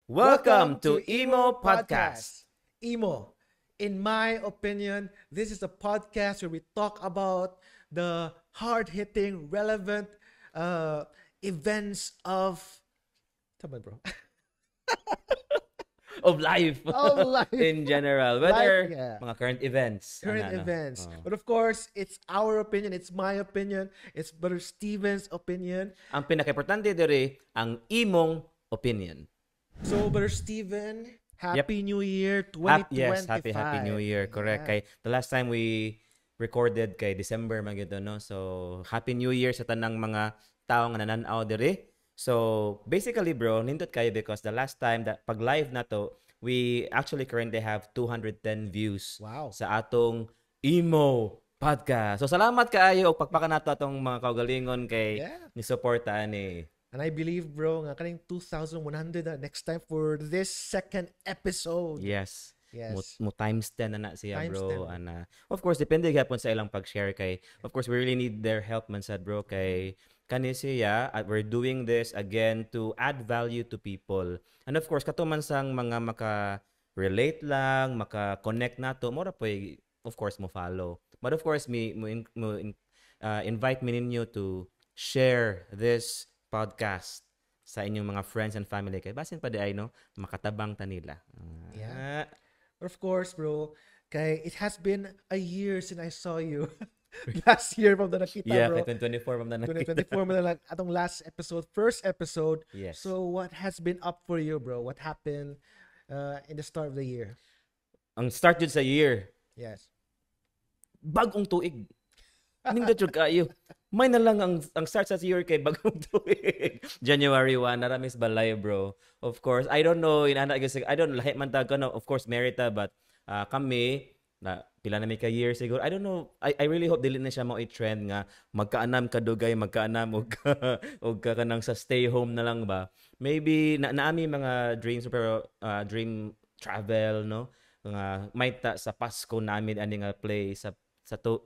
Welcome to Emo Podcast. Emo, in my opinion, this is a podcast where we talk about the hard-hitting, relevant events of... Tama, bro. Of life. Of life. In general. Whether Life, yeah. mga current events. Current Ano. events. Oh. But of course, it's our opinion, it's my opinion, it's Brother Steven's opinion. Ang pinaka-importante diri, ang imong opinion. So, Brother Steven, Happy New Year 2025. Yes, happy New Year. Correct. Yeah. Kay the last time we recorded kay December magyud no. So, Happy New Year sa tanang mga tao nga nananaw diri. So, basically bro, nindot kayo because the last time that pag live na to, we actually currently have 210 views Wow. sa atong Emo Podcast. So, salamat kaayo og pagpaka nato atong mga kaugalingon kay Yeah. ni suporta ni. And I believe, bro, nga kaning 2,100 na next time for this second episode. Yes. Yes. Mo times 10 na siya Times bro 10. ana. Of course depende gyapon sa ilang pag-share kay of course we really need their help man sad bro kay kani siya at we're doing this again to add value to people. And of course katuman sang mga maka-relate lang, maka-connect nato mo ra poy of course mo follow. But of course invite me ninyo to share this podcast sa inyong mga friends and family kay basin pa di ay no makatabang ta nila. Yeah. But of course, bro, kay it has been a year since I saw you. Last year from the nakita, Yeah, bro. kay 2024 man na nakita. 2024 mo na lang atong last episode, first episode. Yes. So what has been up for you, bro? What happened in the start of the year? Ang start jud sa year, Yes. bagong tuig. Nindot jud kayo. May na lang ang start sa year kay bagong tuig. January 1 na ramis balay bro. Of course, I don't know in ana I don't lahi man ta no. Of course merita but kami na pila na may ka year siguro. I don't know. I really hope dili na siya mo i-trend nga magkaanam ka dugay, magkaanam og ka kanang sa stay home na lang ba. Maybe naami mga dreams pero dream travel no. Nga may ta sa Pasko namin ani nga play sa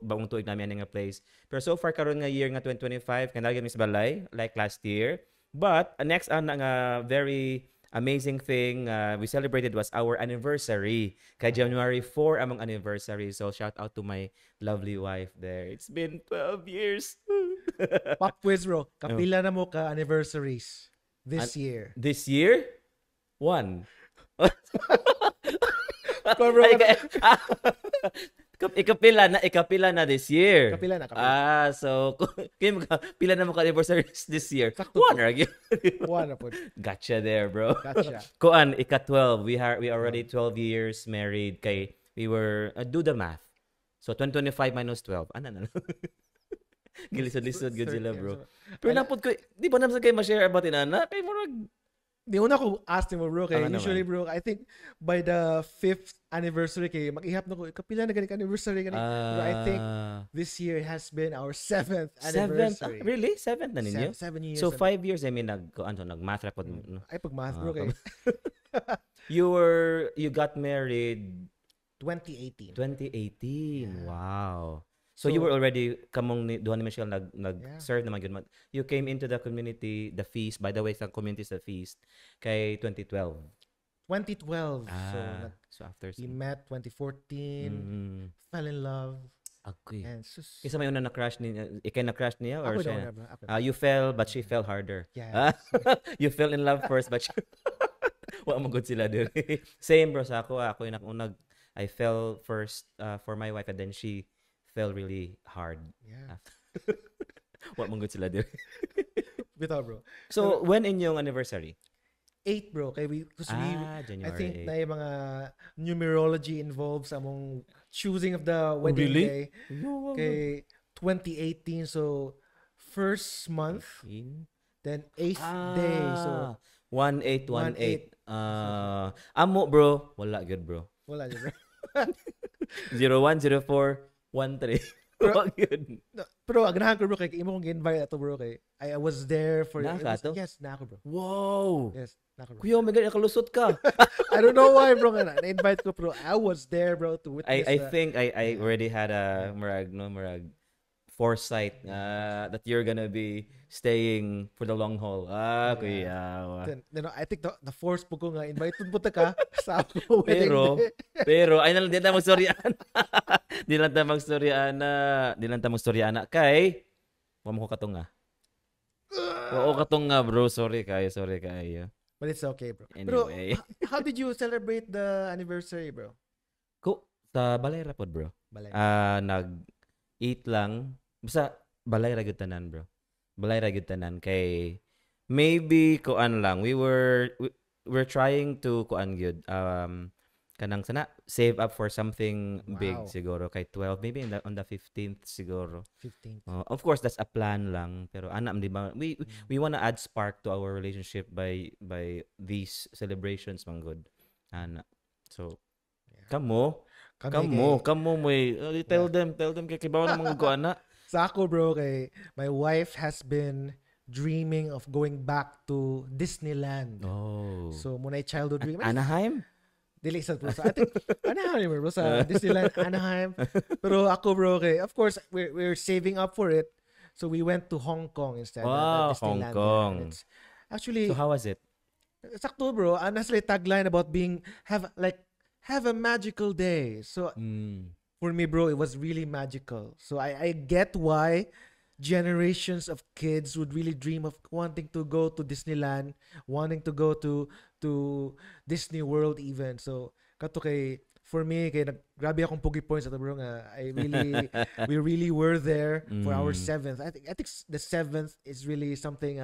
bagong tuig namin ani nga place. Pero so far karon nga year nga 2025 kanagay mis balay like last year. But next nga very amazing thing we celebrated was our anniversary. Kay January 4 among anniversary. So shout out to my lovely wife there. It's been 12 years. Pop quiz, bro. Kapila na mo ka anniversaries this year? This year? One. Bro, Ikapila na this year. Kapila na. So pila na mo ka anniversaries this year. Sakto One po. again. One na po. Gotcha there, bro. Gotcha. Kuan ika-12. We already 12 years married kay we were do the math. So 2025 minus 12. Ano na lang. Gilisod-lisod good sila, bro. Pero napod ko, di ba naman kayo ma-share about inana? Kay murag Di una ko ask mo, bro, kay Ano usually, naman? bro, I think by the 5th anniversary kay mag-ihap na ko, kapila na ganit anniversary ganit. Pero I think this year has been our 7th seventh. anniversary. Really? Seventh na ninyo? 7 years. So 5 years I mean nag-math ra pod no? Ay, pag-math, bro, kay You got married 2018. 2018. Yeah. Wow. So, So, you were already kamong ni Duhan ni Michelle Yeah. nag-serve naman yun. You came into the community, the feast, by the way, sa community sa feast kay 2012. 2012. So after We met 2014, fell in love, Okay. and Isa may una na-crush niya, ikay na-crush niya or ako daw siya? na, bro. Ako. You fell but she fell harder. Yeah. You fell in love first but she... Wa mo good sila diri. Same bro sa ako. Ako yung unag I fell first for my wife and then she fell really hard. Yeah. Wa mo good sila diri. Bitaw, bro. So when in yung anniversary? 8, bro. Kay because January I think 8. na yung mga numerology involved sa among choosing of the wedding really? day. Kay 2018, so first month, then 8th day. So 1818. Amo bro, wala good bro. wala yun, bro. 010413. Wala good. No, pero agnahan ko, bro, kay imo kong gi-invite ato, bro, kay I was there for Naka to? Yes, nako, bro. Wow. Yes, nako, bro. Kuya, oh my God, nakalusot ka. I don't know why, bro. Na-invite ko, bro. I was there, bro, to witness I the- think I already had a marag foresight that you're gonna be staying for the long haul. Kuya. Then, I think the force po ko nga invite punta ka sa ako wedding day. Pero ay nalang din ta magstoryana. Di lang ta magstoryana kay mo ko katong nga. Oo katong nga bro, sorry kayo. But it's okay, bro. Anyway. Bro, how did you celebrate the anniversary, bro? Sa balay ra pod bro. Balay. Nag-eat lang. Basta balay ra gyud tanan bro. Balay ra gyud tanan kay maybe kuan lang. We're trying to kuan gyud kanang sana save up for something big Wow. siguro kay 12 maybe on the 15th siguro. 15th. Of course that's a plan lang pero di ba we want to add spark to our relationship by these celebrations man good. So kamo may tell them kay kibaw na mga kuana. Sa ako, bro, kay my wife has been dreaming of going back to Disneyland. Oh. So muna childhood dream. Anaheim? Dili sa bro sa ating Anaheim, bro, sa Disneyland Anaheim. Pero ako, bro, kay of course we're saving up for it. So we went to Hong Kong instead. Wow, Hong Disneyland. Kong. It's actually So how was it? sakto, bro. Honestly, tagline about have a magical day. So for me, bro, it was really magical. So I get why generations of kids would really dream of wanting to go to Disneyland, wanting to go to Disney World even. So kato kay for me kay grabe akong pugi points at bro nga we really were there for our 7th. I think the 7th is really something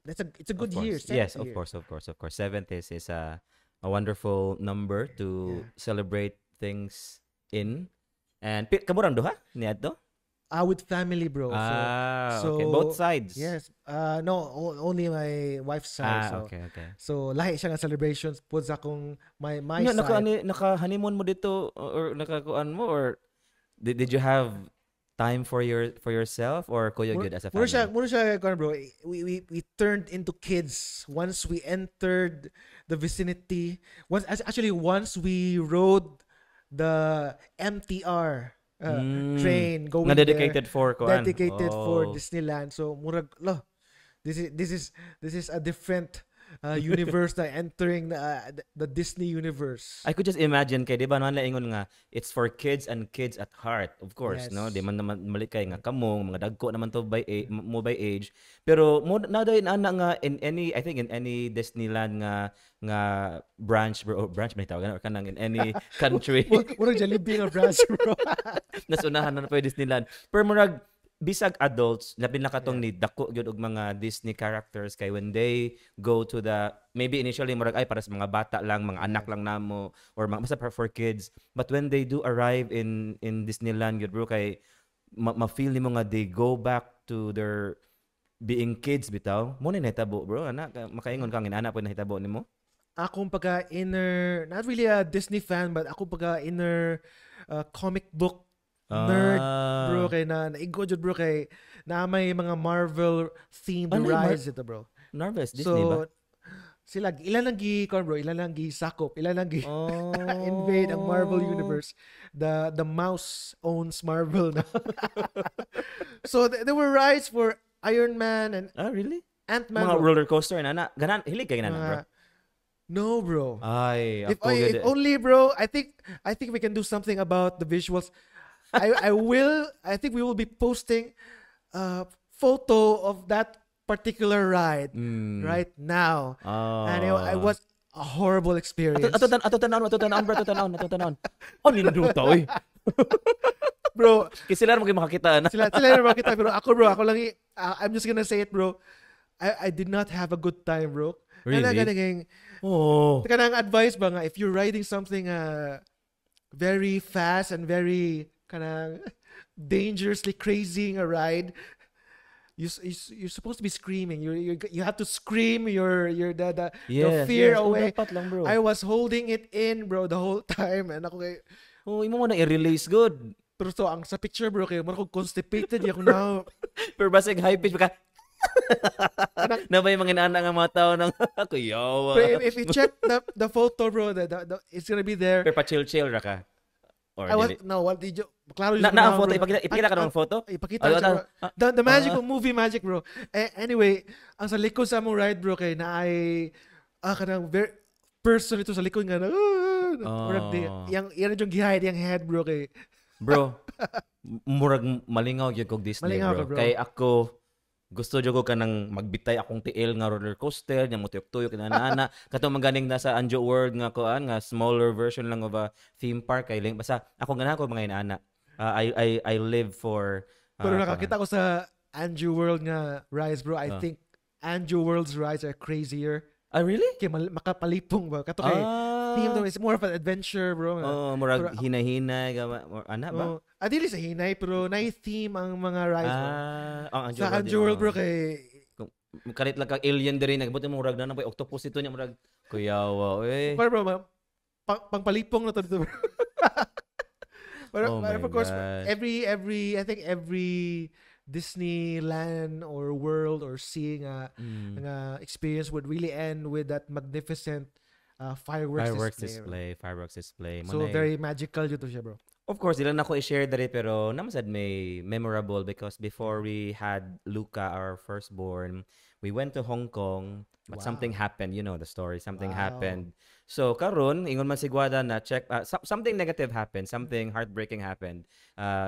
it's a good year. Yes, of course. 7th is a wonderful number to celebrate things in. And kaburang duha niadto? With family, bro. So okay. Both sides. Yes. No, only my wife's side. Okay. So lahi siya nga celebrations pud sa akong my side. Naka-honeymoon mo dito or nakakuan mo or did you have time for yourself or kuya good as a family? Muna siya bro. We turned into kids once we entered the vicinity. Once we rode the MTR train going na dedicated there, for kuan. for Disneyland. So murag this is a different universe na entering the Disney universe. I could just imagine kay di ba naman laingon nga it's for kids and kids at heart, of course. Yes. No, di man naman malikay nga kamong mga dagko naman to by age, pero mo na day ana nga in any Disneyland nga branch may tawagan or kanang in any country. Murag Jollibee nga branch, bro. Nasunahan na pa yung Disneyland. Pero murag bisag adults labi na katong ni dako gyud og mga Disney characters kay when they go to the maybe initially murag ay para sa mga bata lang, mga anak lang namo or basta for kids, but when they do arrive in Disneyland gyud bro kay ma-feel nimo nga they go back to their being kids bitaw. Mo ni nahitabo bro ana makaingon kang inana po nahitabo nimo? Akong pagka-inner, not really a Disney fan, but akong pagka-inner comic book nerd, bro, kay naigo jud bro, kay na may mga Marvel themed rides ito, bro. Nervous Disney ba? Sila ilan lang sakop, ilan lang invade ang Marvel universe. The mouse owns Marvel na. So there were rides for Iron Man and really? Ant-Man. Mga roller coaster na ganan hilig kay ganan bro. No, bro. Ay, if only, bro. I think we can do something about the visuals. I think we will be posting a photo of that particular ride right now. And it was a horrible experience. Ato tanan. Oh, ninuduta oy. Bro, kasi sila mo kayo makakita na. Sila na makita, pero ako lang I'm just gonna say it, bro. I did not have a good time, bro. Really? Kanang advice ba nga if you're riding something very fast and very kanang dangerously crazy a ride, you're supposed to be screaming. You have to scream the fear away. Lang, bro. I was holding it in, bro, the whole time, and ako kay imo mo na i-release good. Pero so ang sa picture, bro, kay mo ako constipated ako na. Pero basig high pitch baka na ba yung mga inana nga mga tao ng ako yawa. But if you check the photo, bro, it's gonna be there. Pero pa chill ra ka. Or I was dili? no, what did you? Klaro Na yung ang bro. photo, ipakita ka ng photo? Ipakita Ano, ko ano, sa the magic ah. of movie magic, bro. Anyway, ang sa likod sa mong ride, bro, kay na ay kanang very person ito sa likod nga na murag di Oh. yang yung gihide yang head, bro, kay Bro, murag malingaw gyud kog Disney, malingaw ka, bro. bro. Kay ako gusto jud ko kanang magbitay akong tiil nga roller coaster, nya mo tuyok-tuyok inana katong maganing nasa Anjo World nga kuan nga smaller version lang of a theme park kay basta ako ganahan ko mga inana. I live for Pero kuan. nakakita ko sa Andrew World nga rides, bro. I Ah. think Andrew World's rides are crazier. Really? Kay makapalipong ba? Kato kay theme to, Ah. it's more of an adventure, bro. Nga. Oh, murag Pero- hinay-hinay ana ba? Oh, dili sa hinay, pero na-theme ang mga rides, bro. Ang Anjo Sa World, Andrew World, bro, kay Karit lang kag alien diri nagbuti mo murag na octopus ito nya murag kuyawa eh. Pero bro, pangpalipong na to dito, bro. Oh But my of course, gosh. I think every Disneyland or world or seeing Mm. nga experience would really end with that magnificent fireworks display. Fireworks display. So Manay- very magical dito siya, bro. Of course, ilan ako i-share dali pero namasad may memorable because before we had Luca, our firstborn, we went to Hong Kong, but Wow. something happened. You know the story. Something Wow. happened. So karon ingon man si Guada na check something negative happened, something heartbreaking happened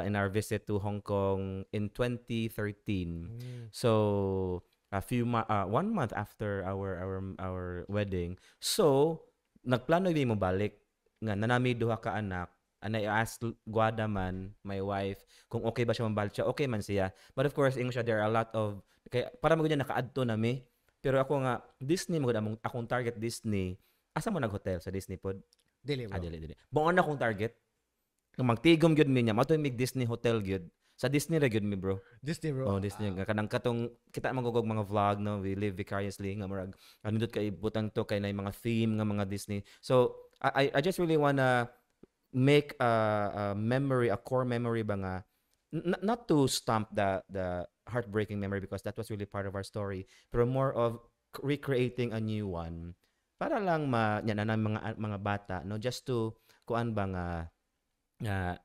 in our visit to Hong Kong in 2013. So a few 1 month after our wedding. So nagplano mi mo balik nga nanami duha ka anak. And I asked Guada man, my wife, kung okay ba siya mabalik siya. Okay man siya. But of course, ingon siya, there are a lot of, kaya, para maganda nakaadto na mi. Pero ako nga, Disney, akong target Disney. Asa mo nag-hotel sa Disney pod? Dili, bro. Dili. Buon na akong target. Kung magtigom gyud mi niya, mato mig Disney hotel gyud. Sa Disney ra gyud mi, bro. Disney, bro. Oh, Disney nga kanang katong kita magugog mga vlog no, we live vicariously nga murag anindot kay butang to kay na mga theme nga mga Disney. So I just really wanna make a memory, a core memory ba nga not to stamp the heartbreaking memory because that was really part of our story, pero more of recreating a new one para lang yan na mga bata no, just to kuan ba nga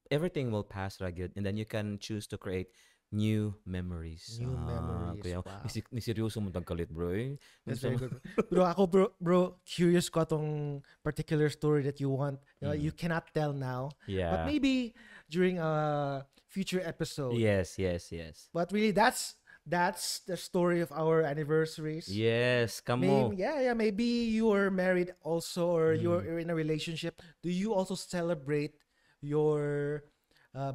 everything will pass ra gyud and then you can choose to create new memories. New memories, Kuya, wow. ni seryoso mo tagkalit bro eh. That's very good. Bro, ako, bro, curious ko atong particular story that you want. You cannot tell now. Yeah. But maybe during a future episode. Yes. But really, that's the story of our anniversaries. Yes, kamo. Maybe, maybe you are married also, or you're in a relationship. Do you also celebrate your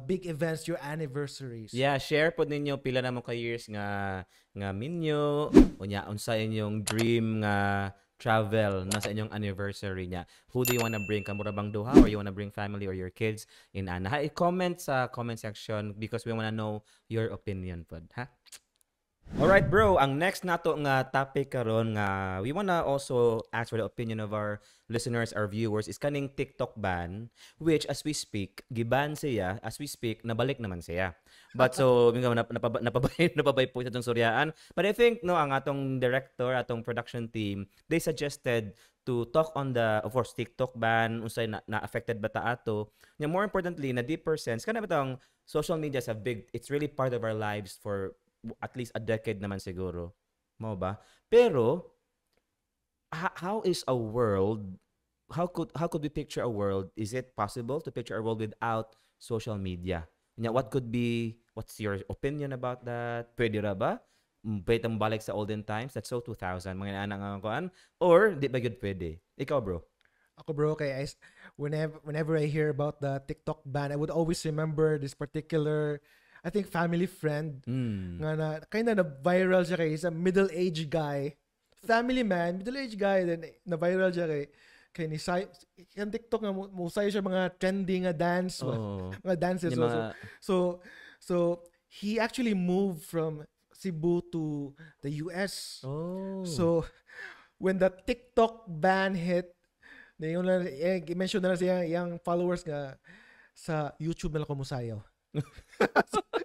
big events, your anniversaries? Yeah, share po ninyo pila na mo ka years nga minyo unya unsa inyong dream nga travel na sa inyong anniversary niya. Who do you wanna bring? Kamura bang duha or you wanna bring family or your kids in ana? Comment sa comment section because we wanna know your opinion pod, ha? Alright bro, ang next nato nga topic karon nga we wanna also ask for the opinion of our listeners, our viewers is kaning TikTok ban, which as we speak, giban siya, as we speak, nabalik naman siya. But so, napabay po itong suryaan. But I think, no, ang atong director, atong production team, they suggested to talk on the, of course, TikTok ban, unsay na-affected ba ta ato. And more importantly, na deeper sense, kana ba tong social media is it's really part of our lives for at least a decade naman siguro. Mo ba? Pero, how is a world, how could we picture a world? Is it possible to picture a world without social media? What's your opinion about that? Pwede ra ba? Pwede tang balik sa olden times? That's so 2000. Mga anang kuan? Or, di ba yun pwede? Ikaw, bro? Ako, bro, whenever I hear about the TikTok ban, I would always remember this particular, I think, family friend nga na kinda na viral siya kay isang middle-aged guy. Family man, middle-aged guy, then na viral siya kay ni Sai, yung TikTok nga musay siya mga trending nga dance, mga dances. So he actually moved from Cebu to the US. So when the TikTok ban hit, i-mention na lang siya yung followers nga sa YouTube na lang kumusayaw.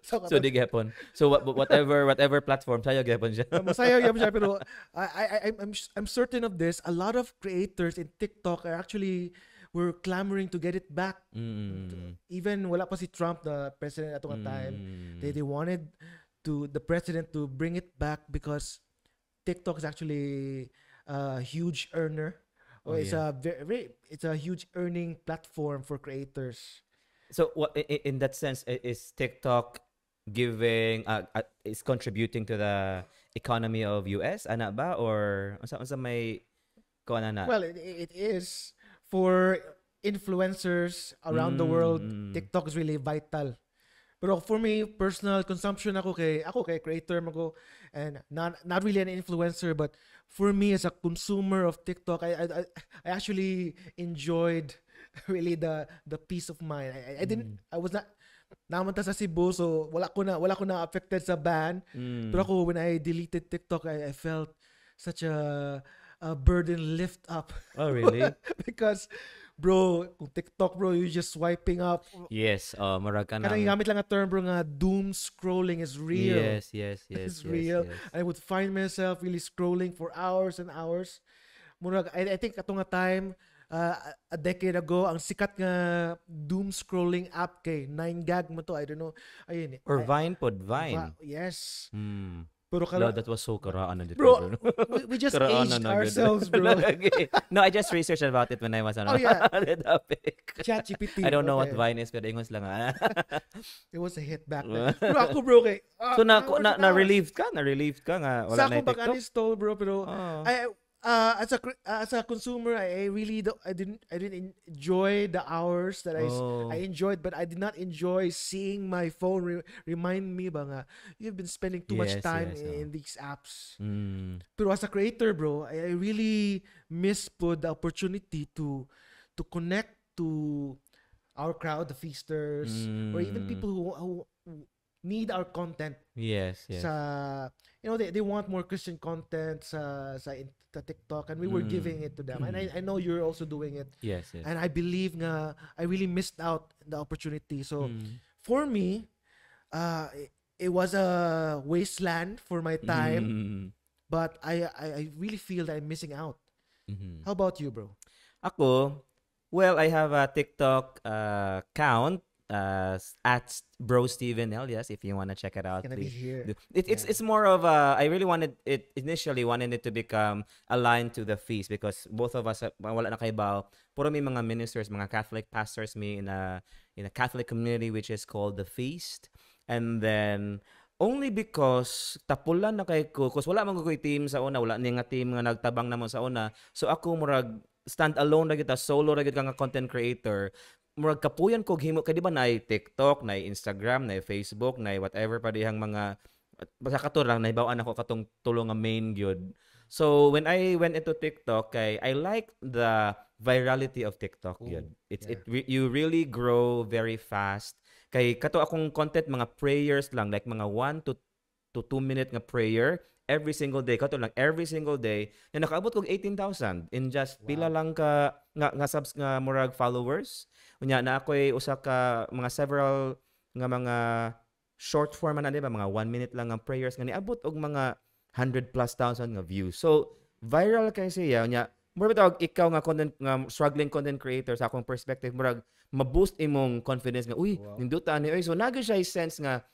So di gihapon. So whatever platform sayo gihapon siya. Masayaw yan siya, pero I'm certain of this. A lot of creators in TikTok are actually were clamoring to get it back. Mm. Even wala pa si Trump, the president at that time. They wanted the president to bring it back because TikTok is actually a huge earner. Oh, It's yeah. a it's a huge earning platform for creators. So what in that sense is TikTok giving is contributing to the economy of US ana ba or unsa may kuan na? Well, it is for influencers around the world. Mm. TikTok is really vital. Pero for me, personal consumption ako kay creator mo and not really an influencer, but for me as a consumer of TikTok, I actually enjoyed really the peace of mind. I didn't I was not naman ta sa Cebu, so wala ko na affected sa ban. Pero ako when I deleted TikTok, I felt such a burden lift up. Oh, really? Because bro, kung TikTok bro, you just swiping up. Yes, murag ka Kanang nang gamit lang a term bro nga doom scrolling is real. Yes, It's real. yes. I would find myself really scrolling for hours and hours. Murag, I think ato nga time a decade ago ang sikat nga doom scrolling app kay 9gag mo to, I don't know. Ayun. Or Vine pod, Vine. Yes. No, Pero kala, that was so karaan na dito. bro, we just Karaan aged na good. ourselves, bro. Okay. No, I just researched about it when I was on Oh, yeah. the topic. ChatGPT. I don't know what okay. Vine is, pero ingos lang. It was a hit back then. Bro, ako bro kay. So hours and hours. na-relieved ka? Na-relieved ka nga? Wala Sa na akong yung TikTok? pag-uninstall bro, pero Oh. as a consumer, I really I didn't enjoy the hours that Oh. I enjoyed, but I did not enjoy seeing my phone remind me ba nga you've been spending too much Yes, time yes, oh. in these apps. Mm. Pero as a creator, bro, I really miss po the opportunity to connect to our crowd, the feasters, or even Mm. people who need our content. Yes, yes. Sa they want more Christian content sa TikTok, and we were giving it to them, and I know you're also doing it, Yes, yes. and I believe nga I really missed out the opportunity. So Mm. for me, it was a wasteland for my time, Mm. but I really feel that I'm missing out. Mhm. How about you, bro? Ako, well, I have a TikTok account at Bro Steven Elias if you want to check it out. Gonna be please here. do. It's more of I really wanted it initially wanted it to become aligned to the feast because both of us wala na kaibaw. Puro may mga ministers, mga Catholic pastors me in a Catholic community which is called the Feast. And then only because tapulan na kay ko, cause wala man ko team sa una, wala ni nga team nga nagtabang namon sa una. So ako murag stand alone ra kita, solo ra gid ka nga content creator. Murag kapuyan ko himo kay di ba na TikTok, na Instagram, na Facebook, na whatever pa dihang mga basta kato lang nahibaw-an ako katong tulo nga main gyud. So when I went into TikTok, I like the virality of TikTok yun. You really grow very fast. Kay kato akong content mga prayers lang like mga 1 to 2 minute nga prayer every single day. Kato lang every single day. Na nakaabot kog 18,000 in just pila lang ka nga subs nga murag followers. Unya na ako'y usa ka mga several nga mga short form na di ba mga 1 minute lang ang prayers nga niabot og mga 100 plus thousand nga views. So viral kay siya nya mura bitawag ikaw nga content nga struggling content creator sa akong perspective murag ma-boost imong confidence nga uy ninduta ni so nagay siya sense nga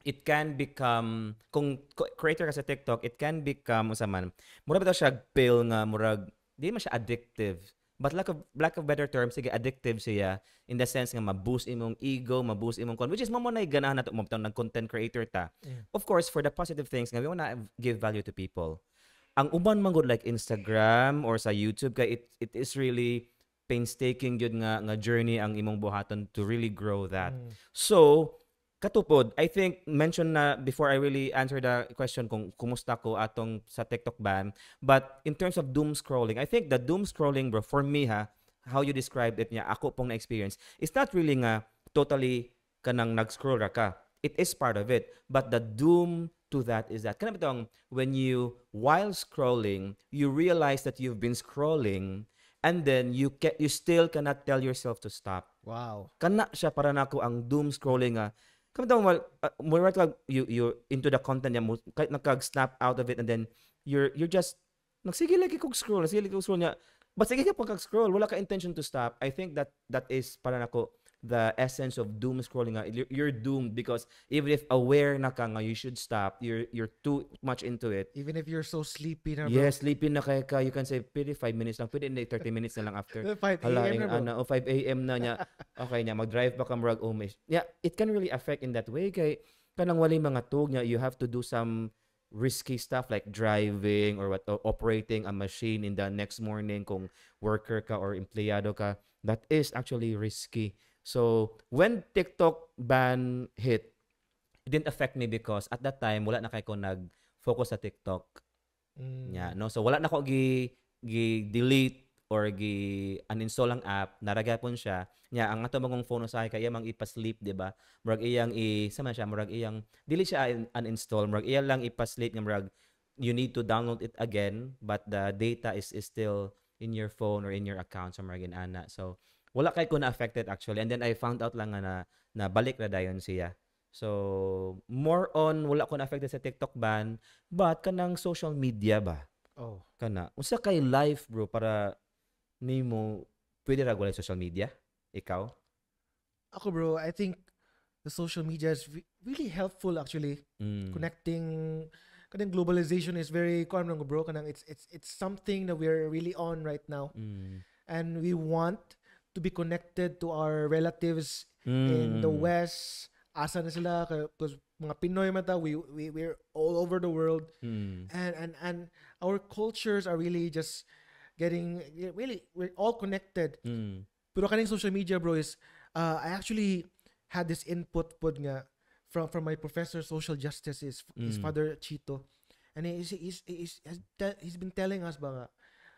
it can become kung creator ka sa TikTok it can become usa man mura bitaw siya pill nga murag di man siya addictive. But lack of better terms, sige, addictive siya in the sense nga ma-boost imong ego, ma-boost imong which is mo na ganahan nato mo ng content creator ta. Of course, for the positive things nga we wanna give value to people. Ang uban man good like Instagram or sa YouTube kay it is really painstaking gyud nga journey ang imong buhaton to really grow that. So, katupod, I think mention na before I really answer the question kung kumusta ko atong sa TikTok ban, but in terms of doom scrolling, I think the doom scrolling bro for me how you described it niya ako pong na experience, it's not really nga totally kanang nag-scroll ra ka. It is part of it, but the doom to that is that kanang bitong when you while scrolling, you realize that you've been scrolling and then you still cannot tell yourself to stop. Wow. Kana siya para nako ang doom scrolling nga kamang more you into the content niya kahit nakag-snap out of it and then you're just nagsige lagi kog scroll niya But sige ka pang scroll, wala ka intention to stop. I think that is para nako the essence of doom scrolling nga. You're doomed because even if aware na ka nga you should stop, you're too much into it. Even if you're so sleepy na, bro. Yes, sleeping na kaya ka, you can say pwede 5 minutes lang, pwede hindi 30 minutes na lang after. 5 a.m. na, bro. O 5 a.m. na niya. Okay niya, mag-drive ba ka murag yeah, it can really affect in that way kay kanang walay mga tug niya, you have to do some risky stuff like driving or operating a machine in the next morning kung worker ka or empleyado ka. That is actually risky. So, when TikTok ban hit, it didn't affect me because at that time wala na kay ko nag-focus sa TikTok. Yeah, no. So wala na ko delete or uninstall ang app, naragapon siya. Nya ang ato magong phone sa kay mang ipa-sleep, di ba? Murag iyang sama siya, murag iyang dili siya uninstall, murag iya lang ipa-sleep nga murag you need to download it again but the data is still in your phone or in your account sa murag ana. So wala kay ko na affected actually, and then I found out lang nga na balik na dayon siya. So more on wala ko na affected sa TikTok ban, but kanang social media ba? Oh. Kana unsa kay life bro para nimo pwede ra walay social media? Ikaw? Ako, bro, I think the social media is really helpful actually. Connecting kanang globalization is very common, bro. Kanang it's something that we're really on right now. And we want to be connected to our relatives in the West. Asa na sila because mga Pinoy mata, we're all over the world. And our cultures are really just getting really, we're all connected. Pero kaning social media, bro, is I actually had this input nga from my professor social justice, is his father Chito, and he's been telling us ba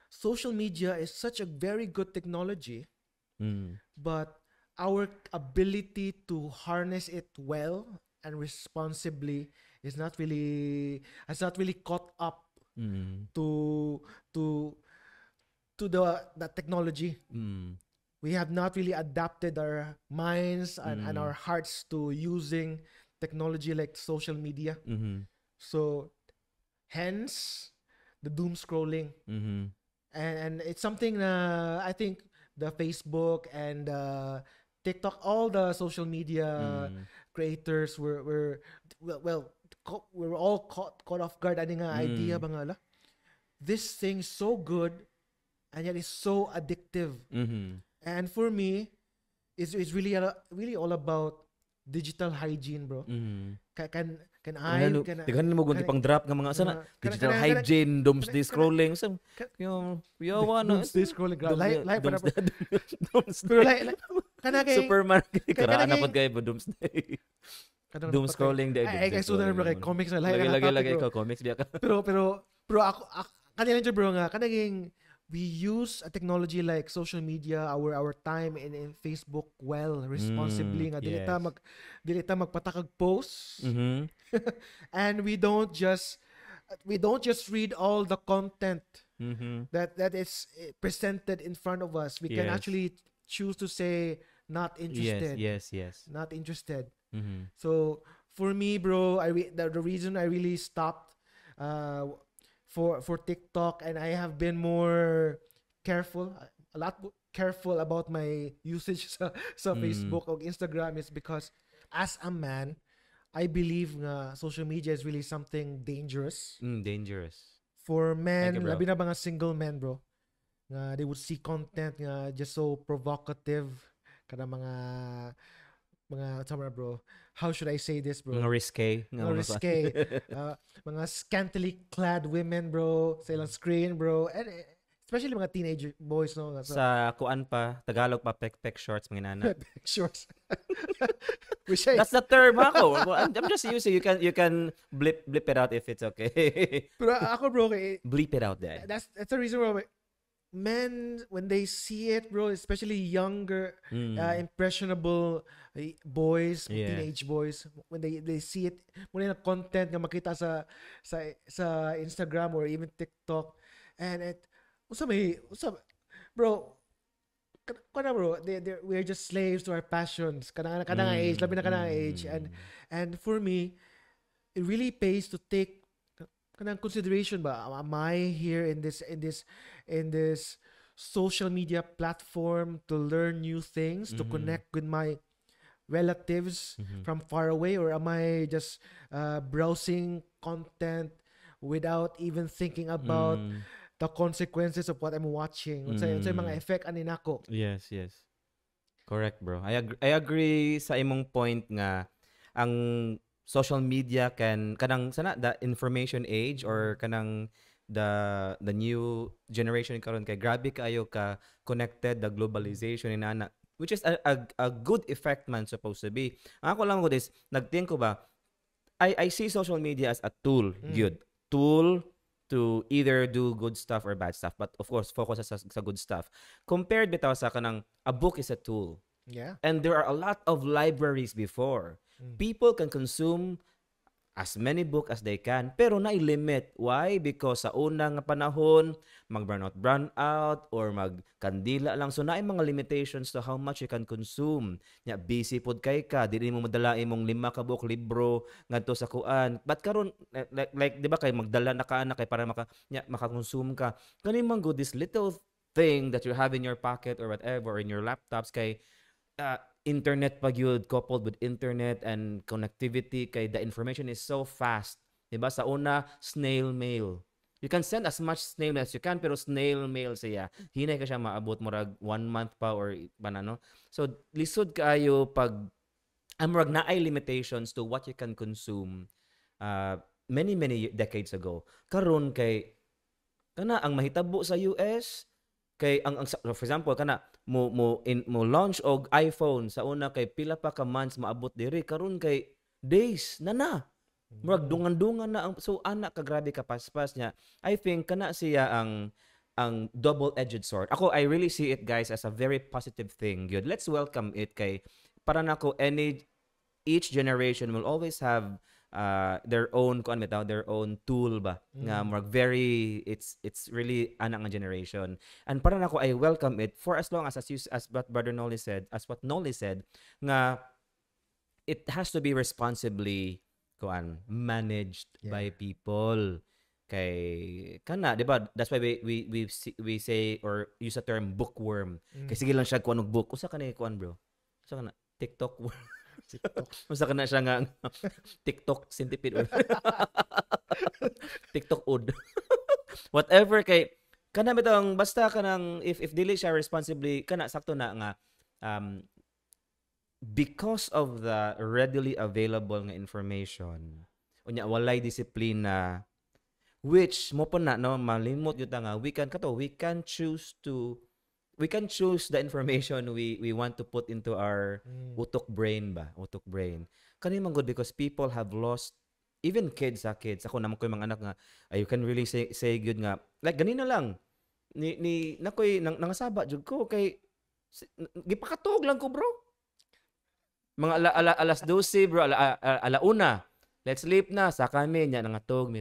social media is such a very good technology, but our ability to harness it well and responsibly has not really caught up to the technology. We have not really adapted our minds and our hearts to using technology like social media. So hence the doom scrolling. And it's something I think the Facebook and TikTok, all the social media creators were all caught off guard. Ano nga idea ba nga la? This thing so good and yet it's so addictive. And for me, it's really all about digital hygiene, bro. Can mo gunti pang drop ng mga sana digital hygiene, doomsday scrolling, some yung doomsday scrolling, live para doomsday. Kana kay supermarket karana pod kay doomsday. Doom scrolling day. Ay kay sunan bro kay comics na lagi ko comics biya ka. Pero ako kanila bro nga kanaging we use a technology like social media, our time in Facebook well responsibly nga dili ta magpatakag post. And we don't just read all the content that is presented in front of us. We can actually choose to say not interested. Yes. Not interested. So for me, bro, the reason I really stopped for TikTok, and I have been more careful, a lot careful about my usage sa Facebook or Instagram, is because as a man, I believe nga social media is really something dangerous. Dangerous. For men, labi na mga single men, bro, nga they would see content nga just so provocative, kada mga bro, how should I say this, bro? Mga risque. Mga scantily clad women, bro, sa ilang screen, bro, and especially mga teenage boys, no? Sa kuan pa, Tagalog pa, pek shorts, mga nana. Pek shorts. That's the term ako. I'm just using. You can blip it out if it's okay. Pero ako, bro, bleep it out there. That's the reason why men, when they see it, bro, especially younger, impressionable boys, teenage boys, when they see it, when yung content nga makita sa Instagram or even TikTok, and it, bro, we're just slaves to our passions. Kanang age, labi na kanang age, and for me, it really pays to take kanang consideration ba, am I here in this social media platform to learn new things, to connect with my relatives from far away, or am I just browsing content without even thinking about the consequences of what I'm watching? Unsay mga effect ani nako? Yes, yes. Correct, bro. I agree sa imong point nga ang social media kanang sana the information age or kanang the new generation karon kay grabe kayo ka connected the globalization inana, which is a good effect man supposed to be. Ang ako lang ko is nagting ko ba I see social media as a tool, good tool to either do good stuff or bad stuff, but of course focus sa good stuff. Compared bitaw sa kanang a book is a tool. Yeah. And there are a lot of libraries before. People can consume as many books as they can, pero na-limit. Why? Because sa unang panahon, mag-burn out, or magkandila lang. So, na mga limitations to how much you can consume. Nya, busy pod kay ka, di mo madala imong 5 ka book, libro, ngadto sa kuan. But karon like di ba kay magdala na ka kay para makakonsume ka. Kani man go this little thing that you have in your pocket or whatever, or in your laptops kay internet pag yun, coupled with internet and connectivity kay the information is so fast. Diba? Sa una, snail mail. You can send as much snail mail as you can, pero snail mail siya. Hinay ka siya maabot murag 1 month pa or banano. So, lisod kaayo pag murag naay limitations to what you can consume many decades ago. Karon kay kana ang mahitabo sa US kay ang for example kana mo launch og iPhone sa una kay pila pa ka months maabot diri, karon kay days na murag dungan-dungan na ang, so ana ka grabe ka paspas niya. I think kana siya ang double-edged sword. Ako, I really see it, guys, as a very positive thing. Good, let's welcome it kay para nako each generation will always have their own their own tool ba nga murag very it's really ana nga generation, and para nako I welcome it for as long as what Brother Nolly said, nga it has to be responsibly managed by people kay kana di ba, that's why we say or use a term bookworm kay sige lang siya kuan og book usa ka ni kuan bro, usa ka na TikTok Masa ka na siya nga TikTok centipede or TikTok ud. Whatever kay kana bitong basta kanang if dili siya responsibly kana sakto na nga because of the readily available nga information unya walay disiplina, which mo pa na no malimot gyud nga we can choose the information we want to put into our utok brain. Kani man good because people have lost, even kids. Ako naman ko yung mga anak nga, you can really say good nga. Like ganina lang. Nakoy nangasaba jud ko kay gipakatog lang ko bro. Mga alas 12 bro, ala una. Let's sleep na sa kami nya nangatog.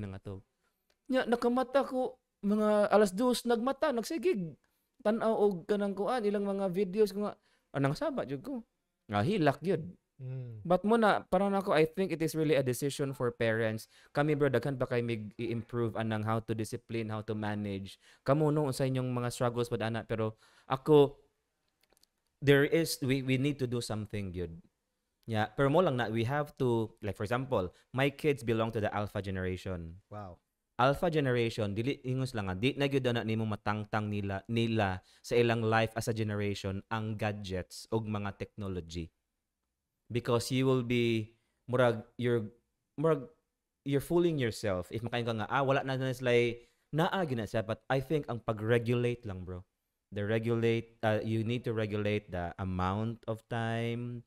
Nya nakamata ko mga alas 2 nagmata nagsigig. Tanaw og kanang kuan ilang mga videos ko nga anang saba jud ko nga hilak gyud. But mo na parang ako I think it is really a decision for parents. Kami bro daghan pa kay i-improve anang how to discipline, how to manage kamo no sa inyong mga struggles pud ana, pero ako we need to do something good. Yeah, pero mo lang na we have to, like for example, my kids belong to the alpha generation. Wow. Alpha generation, dili ingos lang di na gyud na nimo matangtang nila sa ilang life as a generation ang gadgets og mga technology, because you will be you're fooling yourself if makain ka nga wala na sila naa gyud na siya. But I think ang pag-regulate lang bro, you need to regulate the amount of time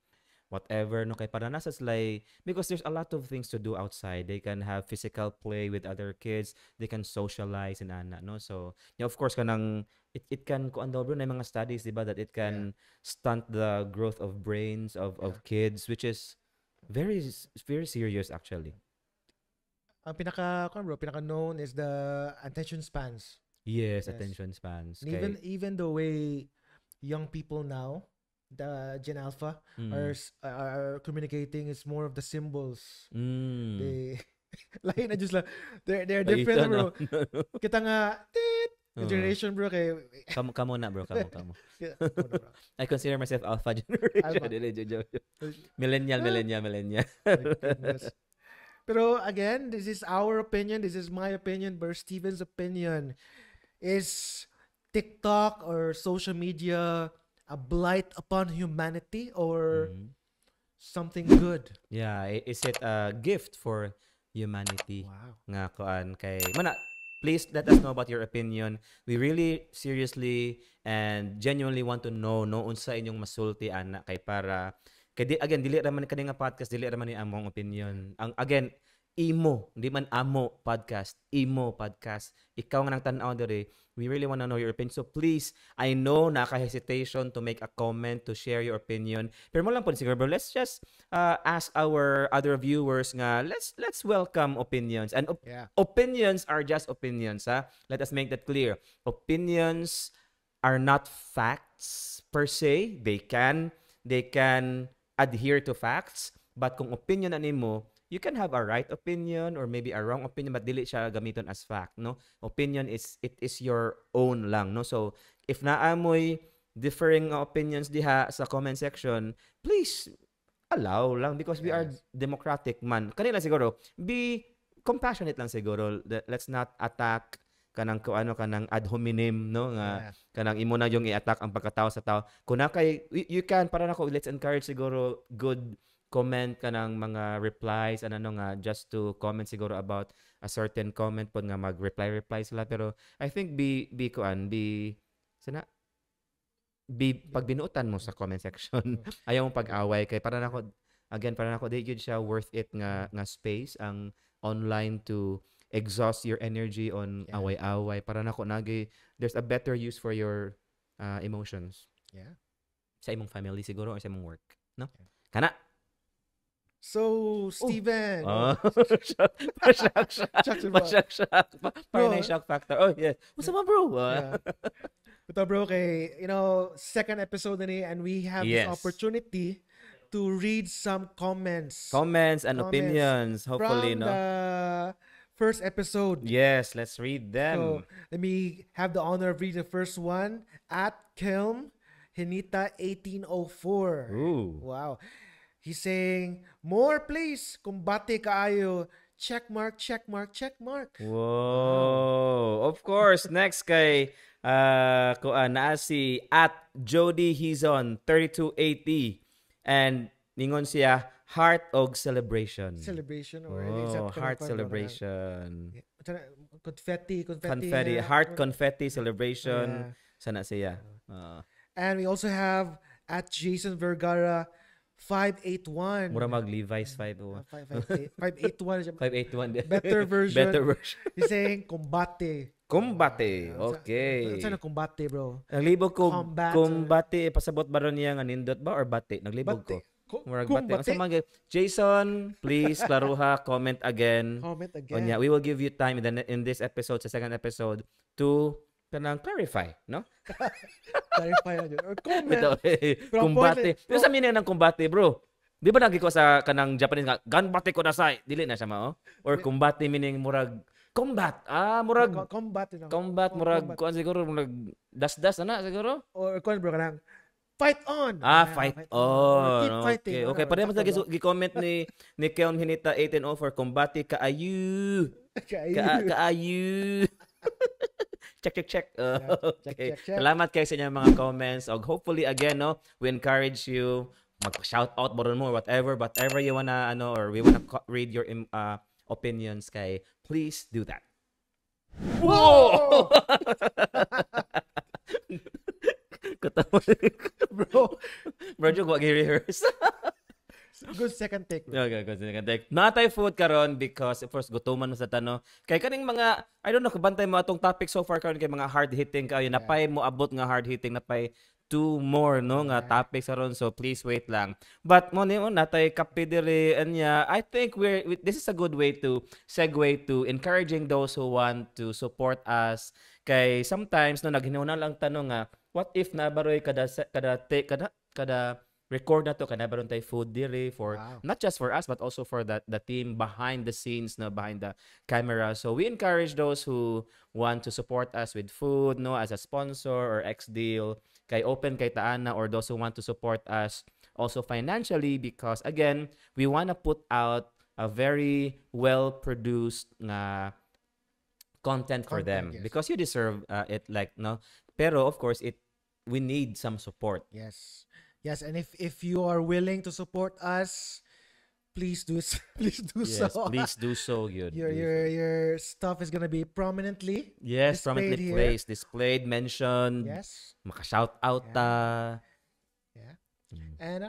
whatever no kay para nasa slay, because there's a lot of things to do outside. They can have physical play with other kids, they can socialize and ana no. So yeah, of course kanang it can kuan daw bro na mga studies diba that it can stunt the growth of brains of kids, which is very serious actually. Ang pinaka known is the attention spans. Yes. Attention spans. And even the way young people now, the Gen Alpha are communicating, is more of the symbols. They lain na just lang they're different bro. Kita nga tit Yung generation bro kay Kamo na bro, kamo. Yeah, ano, bro. I consider myself alpha generation. Alpha. Dili, joke. Millennial. My goodness. Pero again, this is our opinion. This is my opinion. But Steven's opinion is TikTok or social media a blight upon humanity or Mhm. something good? Yeah, is it a gift for humanity? Wow. Nga kuan kay mana, please let us know about your opinion. We really seriously and genuinely want to know no unsa inyong masulti ana kay para kay again dili ra man kani nga podcast, dili ra man ni among opinion. Ang again imo, di man amo podcast, imo podcast. Ikaw nga nang tan-aw diri. We really want to know your opinion. So please, I know naka-hesitation to make a comment, to share your opinion. Pero mo lang po siguro, bro, let's just ask our other viewers nga, let's welcome opinions. And Yeah. opinions are just opinions, ha? Let us make that clear. Opinions are not facts per se. They can adhere to facts, but kung opinion ani mo, you can have a right opinion or maybe a wrong opinion, but dili siya gamiton as fact, no? Opinion is your own lang, no? So if naamoy differing opinions diha sa comment section, please allow lang because we are Yes. democratic man. Kanila siguro, be compassionate lang siguro. Let's not attack kanang kanang ad hominem, no, nga Yeah. kanang imo na yung i-attack ang pagkatao sa tao. Kung na kay you can para nako, let's encourage siguro good comment kanang mga replies ano nga, just to comment siguro about a certain comment po nga mag-reply sila, pero I think be sana pag binuotan mo sa comment section. Ayaw mo pag-away kay para nako di gyud siya worth it nga space ang online to exhaust your energy on Yeah. away-away. Para nako there's a better use for your emotions Yeah. sa imong family siguro or sa imong work, no? Yeah. Kana. So, Steven. Oh, shock. Para na yung shock factor. Oh, yes. What's up, bro? Yeah. Ito bro, kay, second episode na ni and we have this Yes. opportunity to read some comments Comments and Comments opinions, hopefully, from no? the first episode. Yes, let's read So, them. let me have the honor of reading the first one at Kelm Hinita 1804. Ooh. Wow. He's saying, more please, kumbate kaayo. Check mark. Whoa. Of course, next kay naa si at Jody Hizon 3280 and ningon siya heart og celebration. Celebration or Oh, heart celebration. Confetti. Heart confetti celebration. Yeah. Sana siya. And we also have at Jason Vergara 581. Mura mag Levi's 501. 581. 581 din. Better version. Better version. He's saying kumbate. Kumbate. Okay. Saan na kumbate, bro? Naglibog ko Combat, kumbate pasabot ba ron niya nga nindot ba or bate? Naglibog ko. Murag bate. Unsa man Jason, please klaruha, comment again. Comment again. Onya, we will give you time in this episode, sa second episode, to kanang clarify, no? Clarify na dyan. Or comment. Ito, kumbate. Pero sa meaning ng kumbate, bro. Di ba nagiko sa kanang Japanese nga, ganbate ko na say. Dili na siya mao. Or kumbate meaning murag combat. Murag Combat. combat murag kuan siguro murag dasdas na siguro. Or kuan bro kanang fight on. Fight Or on. keep fighting. Okay, pareho mo sa gi-comment ni Kelm Hinita 1804 kumbate kaayu. Kaayu. Check. Okay. check. Salamat kayo sa inyong mga comments. Og hopefully again, no, we encourage you mag-shout out mo whatever you wanna or we wanna read your opinions kay please do that. Whoa! Bro, yung wag i-rehearse. Good second take. Bro. Okay, good. Natay food karon because of course gutuman mo sa tano. Kay kaning mga I don't know kung bantay mo atong topic so far karon kay mga hard hitting kayo. Napay mo abot nga hard hitting, napay two more no nga topics karon, so please wait lang. But mo natay kape diri anya. I think this is a good way to segue to encouraging those who want to support us. Kay sometimes no naghinuna lang tanong nga what if nabaroy kada record na to kanabaron tay food diri for Wow. not just for us but also for the team behind the scenes no behind the camera. So we encourage those who want to support us with food no as a sponsor or ex deal kay open kay taana, or those who want to support us also financially, because again we want to put out a very well produced na content for them, Content, yes. because you deserve it, like no, pero of course we need some support. Yes. Yes, and if you are willing to support us, please do please do Yes, so. please do so. Good. Your Do your so. your stuff is gonna be prominently Yes, displayed prominently here. placed, displayed, mentioned, Yes. maka-shout out Yeah. ta. Yeah. Mm. And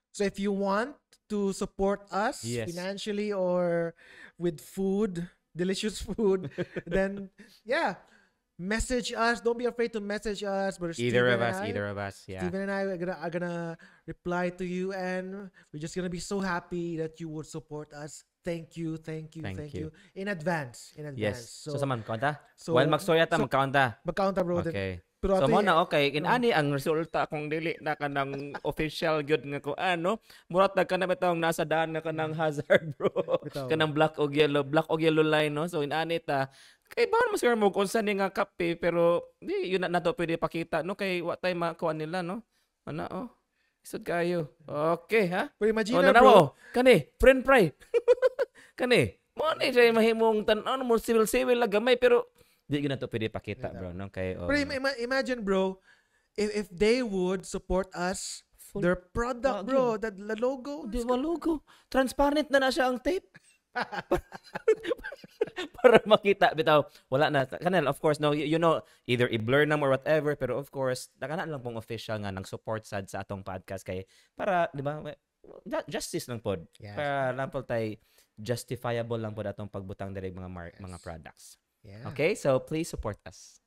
so if you want to support us Yes. financially or with food, delicious food, then yeah, message us. Don't be afraid to message us. Brother Either Steven of and us, I, either of us. Yeah. Steven and I are gonna reply to you, and we're just gonna be so happy that you would support us. Thank you, thank you, Thank thank you. you in advance. In advance. Yes. So, saman, kaunta? so While mag-story ata, so magkaunta. magkaunta bro. Then, Okay. pero So ato mo eh, na okay, no. inani ang resulta kung dili na kanang official gyud nga ko ano, murat na kana bitong nasa daan na kanang hazard bro. Bitaw. Kanang black og yellow line no. So inani ta kay bawal mo siguro mo kung saan nga kape, pero di yun na to pwede pakita no, kay wa tay makuha nila no. Ana oh. Isod kayo. Okay ha. Pero imagine Oh, na, nanawa, bro. kani, friend fry. Kani, mo ni siya mahimong tan-aw mo civil lang gamay, pero di gyud na to pwede pakita bro no, kay oh. Pero imagine bro, if they would support us, their product bro, that the logo, Di ba logo? Transparent na siya ang tape. Para makita bitaw, wala na kanal, of course no, you know, either i-blur na or whatever, pero of course nakana lang pong official nga nang support sad sa atong podcast kay para di ba justice lang pod. Yes. Para lang po tay justifiable lang pod atong pagbutang diri mga mga products. yeah. Okay, so please support us.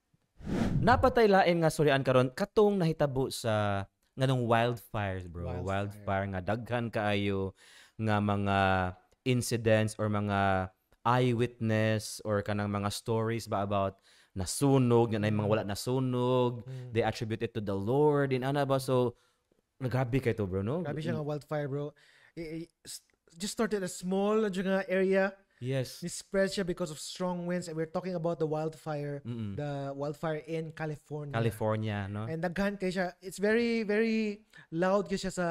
Napatay lain nga suryan karon katong nahitabo sa nganong wildfires bro. Wildfire nga daghan kaayo nga mga incidents or mga eyewitness or kanang mga stories ba about nasunog, nga mga wala nasunog, they attribute it to the Lord in ana ba, so nagabi kay to bro no. Grabe siya nga wildfire bro. Just started a small nga area. Yes. This spread siya because of strong winds, and we're talking about the wildfire, Mm-mm. the wildfire in California. California no. And daghan kay siya. It's very very loud kay siya sa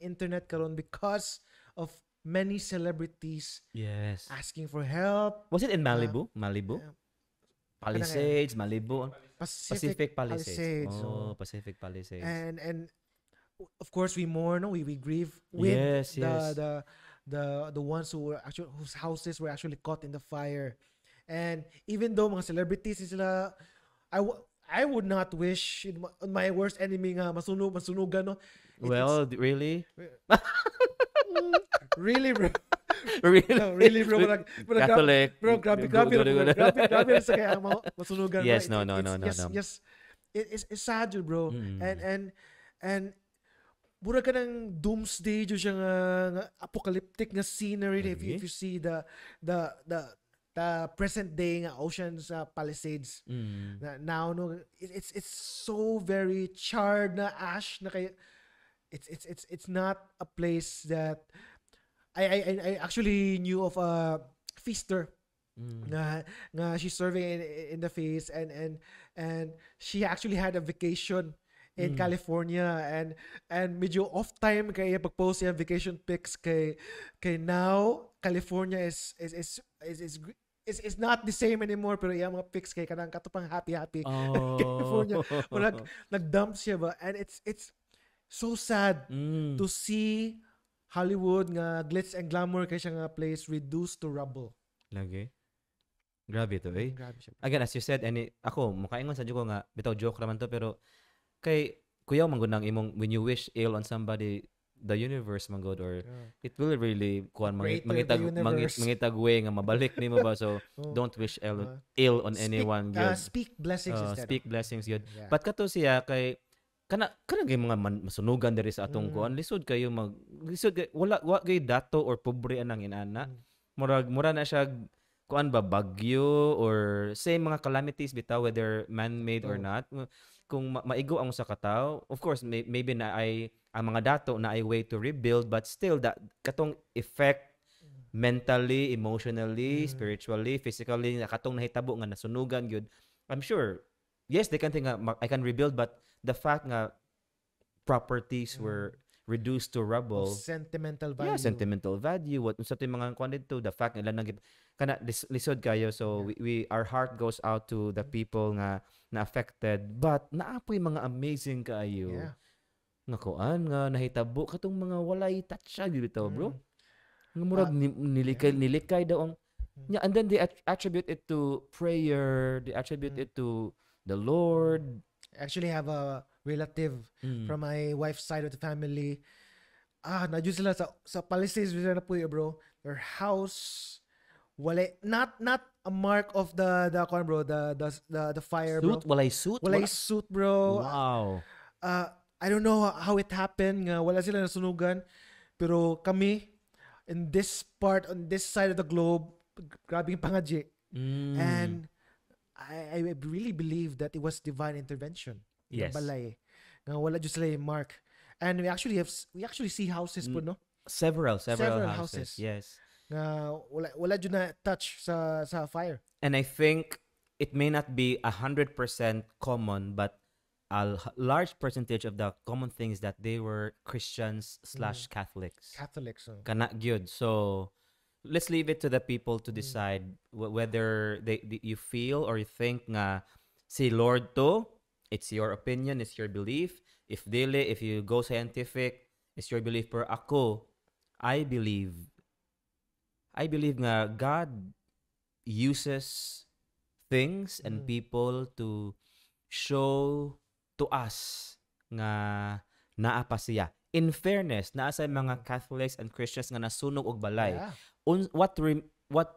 internet karon because of many celebrities Yes. asking for help. Was it in Malibu? Malibu? Palisades, Malibu, Pacific Palisades. Oh, Pacific Palisades. And of course we mourn, no? We grieve with Yes, yes. the ones whose houses were actually caught in the fire. And even though mga celebrities sila, I would not wish on my worst enemy nga masunugan no. Well, really? Really bro. Really? No, really bro. Catholic. Bro, grabe sa kaya masunugan. Yes, bro. no. Yes, it's sad yun, bro. Mm. And mura ka ng doomsday dyan siya nga apocalyptic nga scenery if you see the present day nga oceans Palisades now no, it's so very charred na ash na kaya it's not a place that I actually knew of a feaster nga she's serving in the face, and she actually had a vacation in California, and medyo off time kay pag-post yung vacation pics kay now California is not the same anymore, pero yung mga pics kay kanang katupang happy California nag-dump siya ba, and it's so sad to see Hollywood nga glitz and glamour kay siya nga place reduced to rubble. Lagi. Grabe to eh. Grabe siya. Again, as you said, ako, makaingon sa ko nga, bitaw joke naman to, pero kay kuyaw mangunang imong, when you wish ill on somebody, the universe manggod, or it will really kuan mangitag way nga mabalik nimo ba, so don't wish ill on anyone. Speak blessings instead. Speak blessings yun. Yeah. But kato siya kay kana gay mga masunugan diri sa atong kuan, lisod kayo lisod wala gay dato or pobre anang inana. Mura na siya kuan ba bagyo or say mga calamities bitaw, whether man-made or not. kung maigo ang usa ka tawo, of course maybe na ay ang mga dato na ay way to rebuild, but still that katong effect mentally, emotionally, spiritually, physically, na katong nahitabo nga nasunugan gyud. I'm sure yes, they can think nga I can rebuild, but the fact nga properties were reduced to Of rubble. sentimental Yeah, value. sentimental value. What unsa tay mga kuan dito, the fact nila nang kana lisod kayo, so we our heart goes out to the people nga na affected, but naapoy mga amazing kaayo Yeah. nga kuan nga nahitabo katong mga walay tatsa gyud bitaw, bro. Nga murag yeah. nilikay daw ang yeah, and then they attribute it to prayer, they attribute it to the Lord. Actually have a relative from my wife's side of the family. Nadyo sila sa Palisades na po bro. Their house wala not a mark of the kuan bro, the fire Suit, bro. walay suit, Wala suit bro. Wow. I don't know how it happened nga wala sila nasunugan, pero kami in this part on this side of the globe, grabe yung pangadji. And I really believe that it was divine intervention. Yes. Ng balay. Nga wala just sila yung mark. And we actually see houses po, no? Several Several houses. houses. Yes. Nga wala jud na touch sa fire. And I think it may not be 100% common, but a large percentage of the common things that they were Christians / Catholics. Catholics. Kana gyud. So let's leave it to the people to decide whether you feel or you think nga si Lord to, it's your opinion, it's your belief. If dili, if you go scientific, it's your belief. Pero ako, I believe nga God uses things and people to show to us nga naa pa siya. In fairness, naa sa mga Catholics and Christians nga nasunog og balay. Yeah. What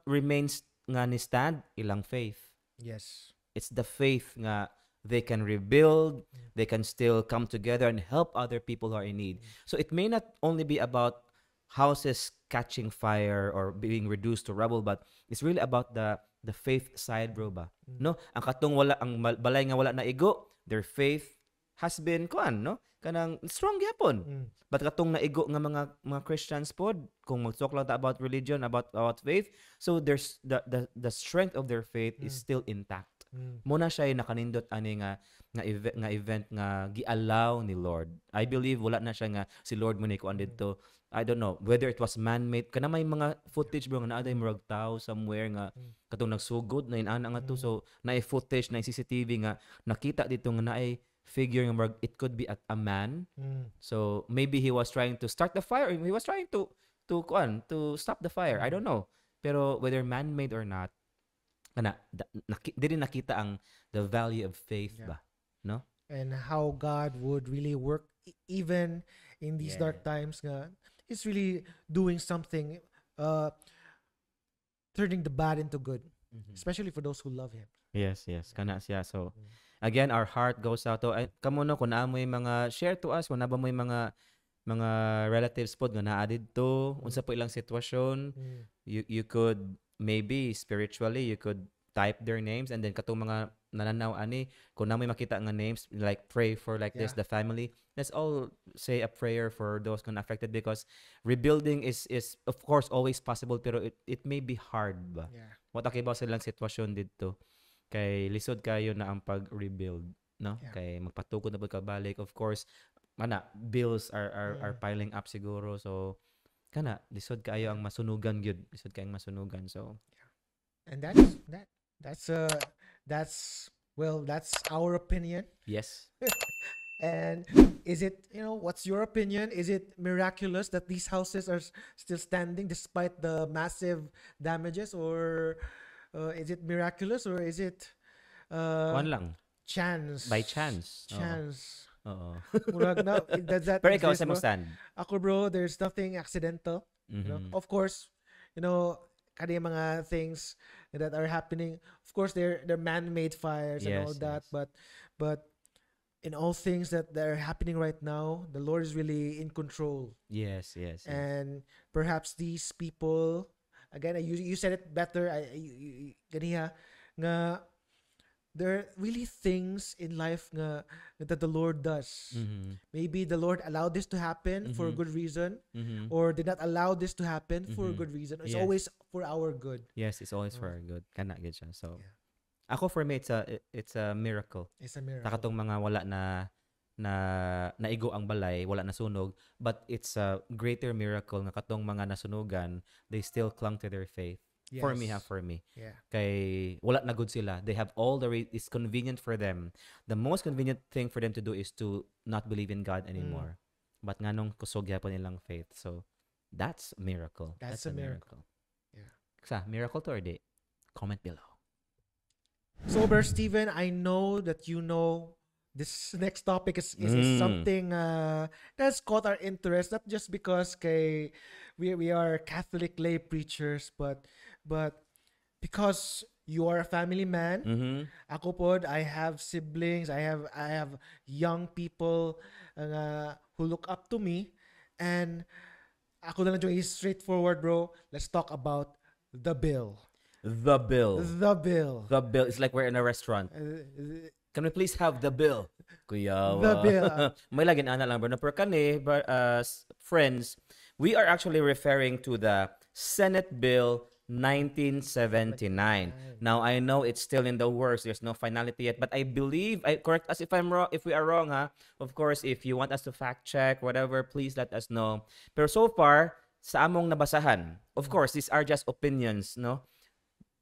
remains nga ni stand ilang faith. Yes. It's the faith nga they can rebuild, they can still come together and help other people who are in need. So it may not only be about houses catching fire or being reduced to rubble, but it's really about the faith side, bro ba? No? Ang katong wala ang balay nga wala na igo, their faith has been kuan, no? Kanang strong gyapon. But katong naigo nga mga Christians pod, kung mag-talk lang ta about religion, about faith, so there's the strength of their faith is still intact. Muna siya nakanindot ani nga event nga gi-allow ni Lord. I believe wala na siya nga si Lord mo ni kuan didto. I don't know whether it was man-made. Kana may mga footage bro nga naaday murag tao somewhere nga katong nagsugod na inana nga to. So naay footage na CCTV nga nakita dito nga naay figure nga murag it could be a man. So maybe he was trying to start the fire, or he was trying to stop the fire. I don't know. Pero whether man-made or not, kana dili nakita ang the value of faith ba, no? And how God would really work even in these dark times nga He's really doing something, turning the bad into good, especially for those who love Him. Yes, kana siya. So again, our heart goes out to kamo no kun amoy mga share to us, kun na ba mo mga relatives pod nga naa didto, unsa po ilang sitwasyon. You could maybe spiritually you could type their names, and then katong mga nananaw ani kung na may makita nga names, like pray for like this the family. Let's all say a prayer for those who are affected, because rebuilding is of course always possible, pero it may be hard ba. What okay ba silang sitwasyon didto kay lisod kayo na ang pag-rebuild, no? Kay magpatukod na pud kabalik, of course bills are piling up siguro, so kana lisod kayo ang masunugan gyud, lisod kayong masunugan. So and that's our opinion. yes. And is it, what's your opinion? Is it miraculous that these houses are still standing despite the massive damages, or is it miraculous, or is it Kuan lang chance? by chance. Chance. Oo. Murag na, does that Pero ikaw exist, sa mo bro? stand. Ako bro, there's nothing accidental. Of course, kani mga things that are happening. Of course, they're man-made fires and all that. But in all things that are happening right now, the Lord is really in control. Yes. And perhaps these people, again, you said it better. Ganiha nga there are really things in life that the Lord does. Mhm. Maybe the Lord allowed this to happen for a Mhm. good reason, Mhm. or did not allow this to happen for a Mhm. good reason. It's Yes. always for our good. Yes, it's always for Oh, our good. Kana gid siya. So, yeah. ako for me it's a miracle. It's a Sa miracle. katong mga wala na naigo ang balay, wala nasunog, but it's a greater miracle nga katong mga nasunugan, they still clung to their faith. For me, Yes. for me. Yeah. Kay wala na good sila. They have all it's convenient for them. The most convenient thing for them to do is to not believe in God Mm, anymore. But nganong kusog gyapon nilang faith. So that's a miracle. that's That's a a miracle. miracle. Yeah. Sa miracle to or di? Comment below. So, Brother Steven, I know that you know this next topic is Mm. something that's caught our interest, not just because we are Catholic lay preachers, but because you are a family man. Mhm. Ako pod, I have siblings, I have young people who look up to me, and ako na lang yung straightforward, bro. Let's talk about the bill. The bill. The bill. The bill. It's like we're in a restaurant. Can we please have the bill? Kuya. The bill. May lagin ana lang bro. No, pero kani, but friends, we are actually referring to the Senate Bill 1979. Now I know it's still in the works. There's no finality yet, but I believe I correct us if I'm wrong. If we are wrong, ha. Of course, if you want us to fact check, whatever, please let us know. Pero so far, sa among nabasahan, of course, these are just opinions, no?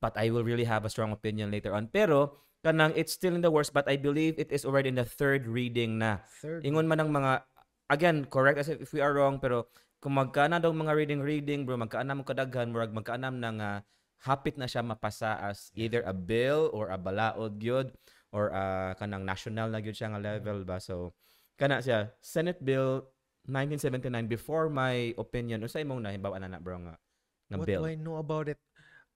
But I will really have a strong opinion later on. Pero kanang it's still in the works, but I believe it is already in the third reading na. Third. Ingon man ang mga, again, correct us if we are wrong, pero kung magkaana daw mga reading, bro, magkaanam mo kadaghan, murag magkaanam na nga, hapit na siya mapasa as either a bill or a balaod yun, or kanang national na yun siya nga level ba. So, kana siya, Senate Bill 1979, before my opinion, unsay mong nahibawa na bro nga What bill? do I know about it?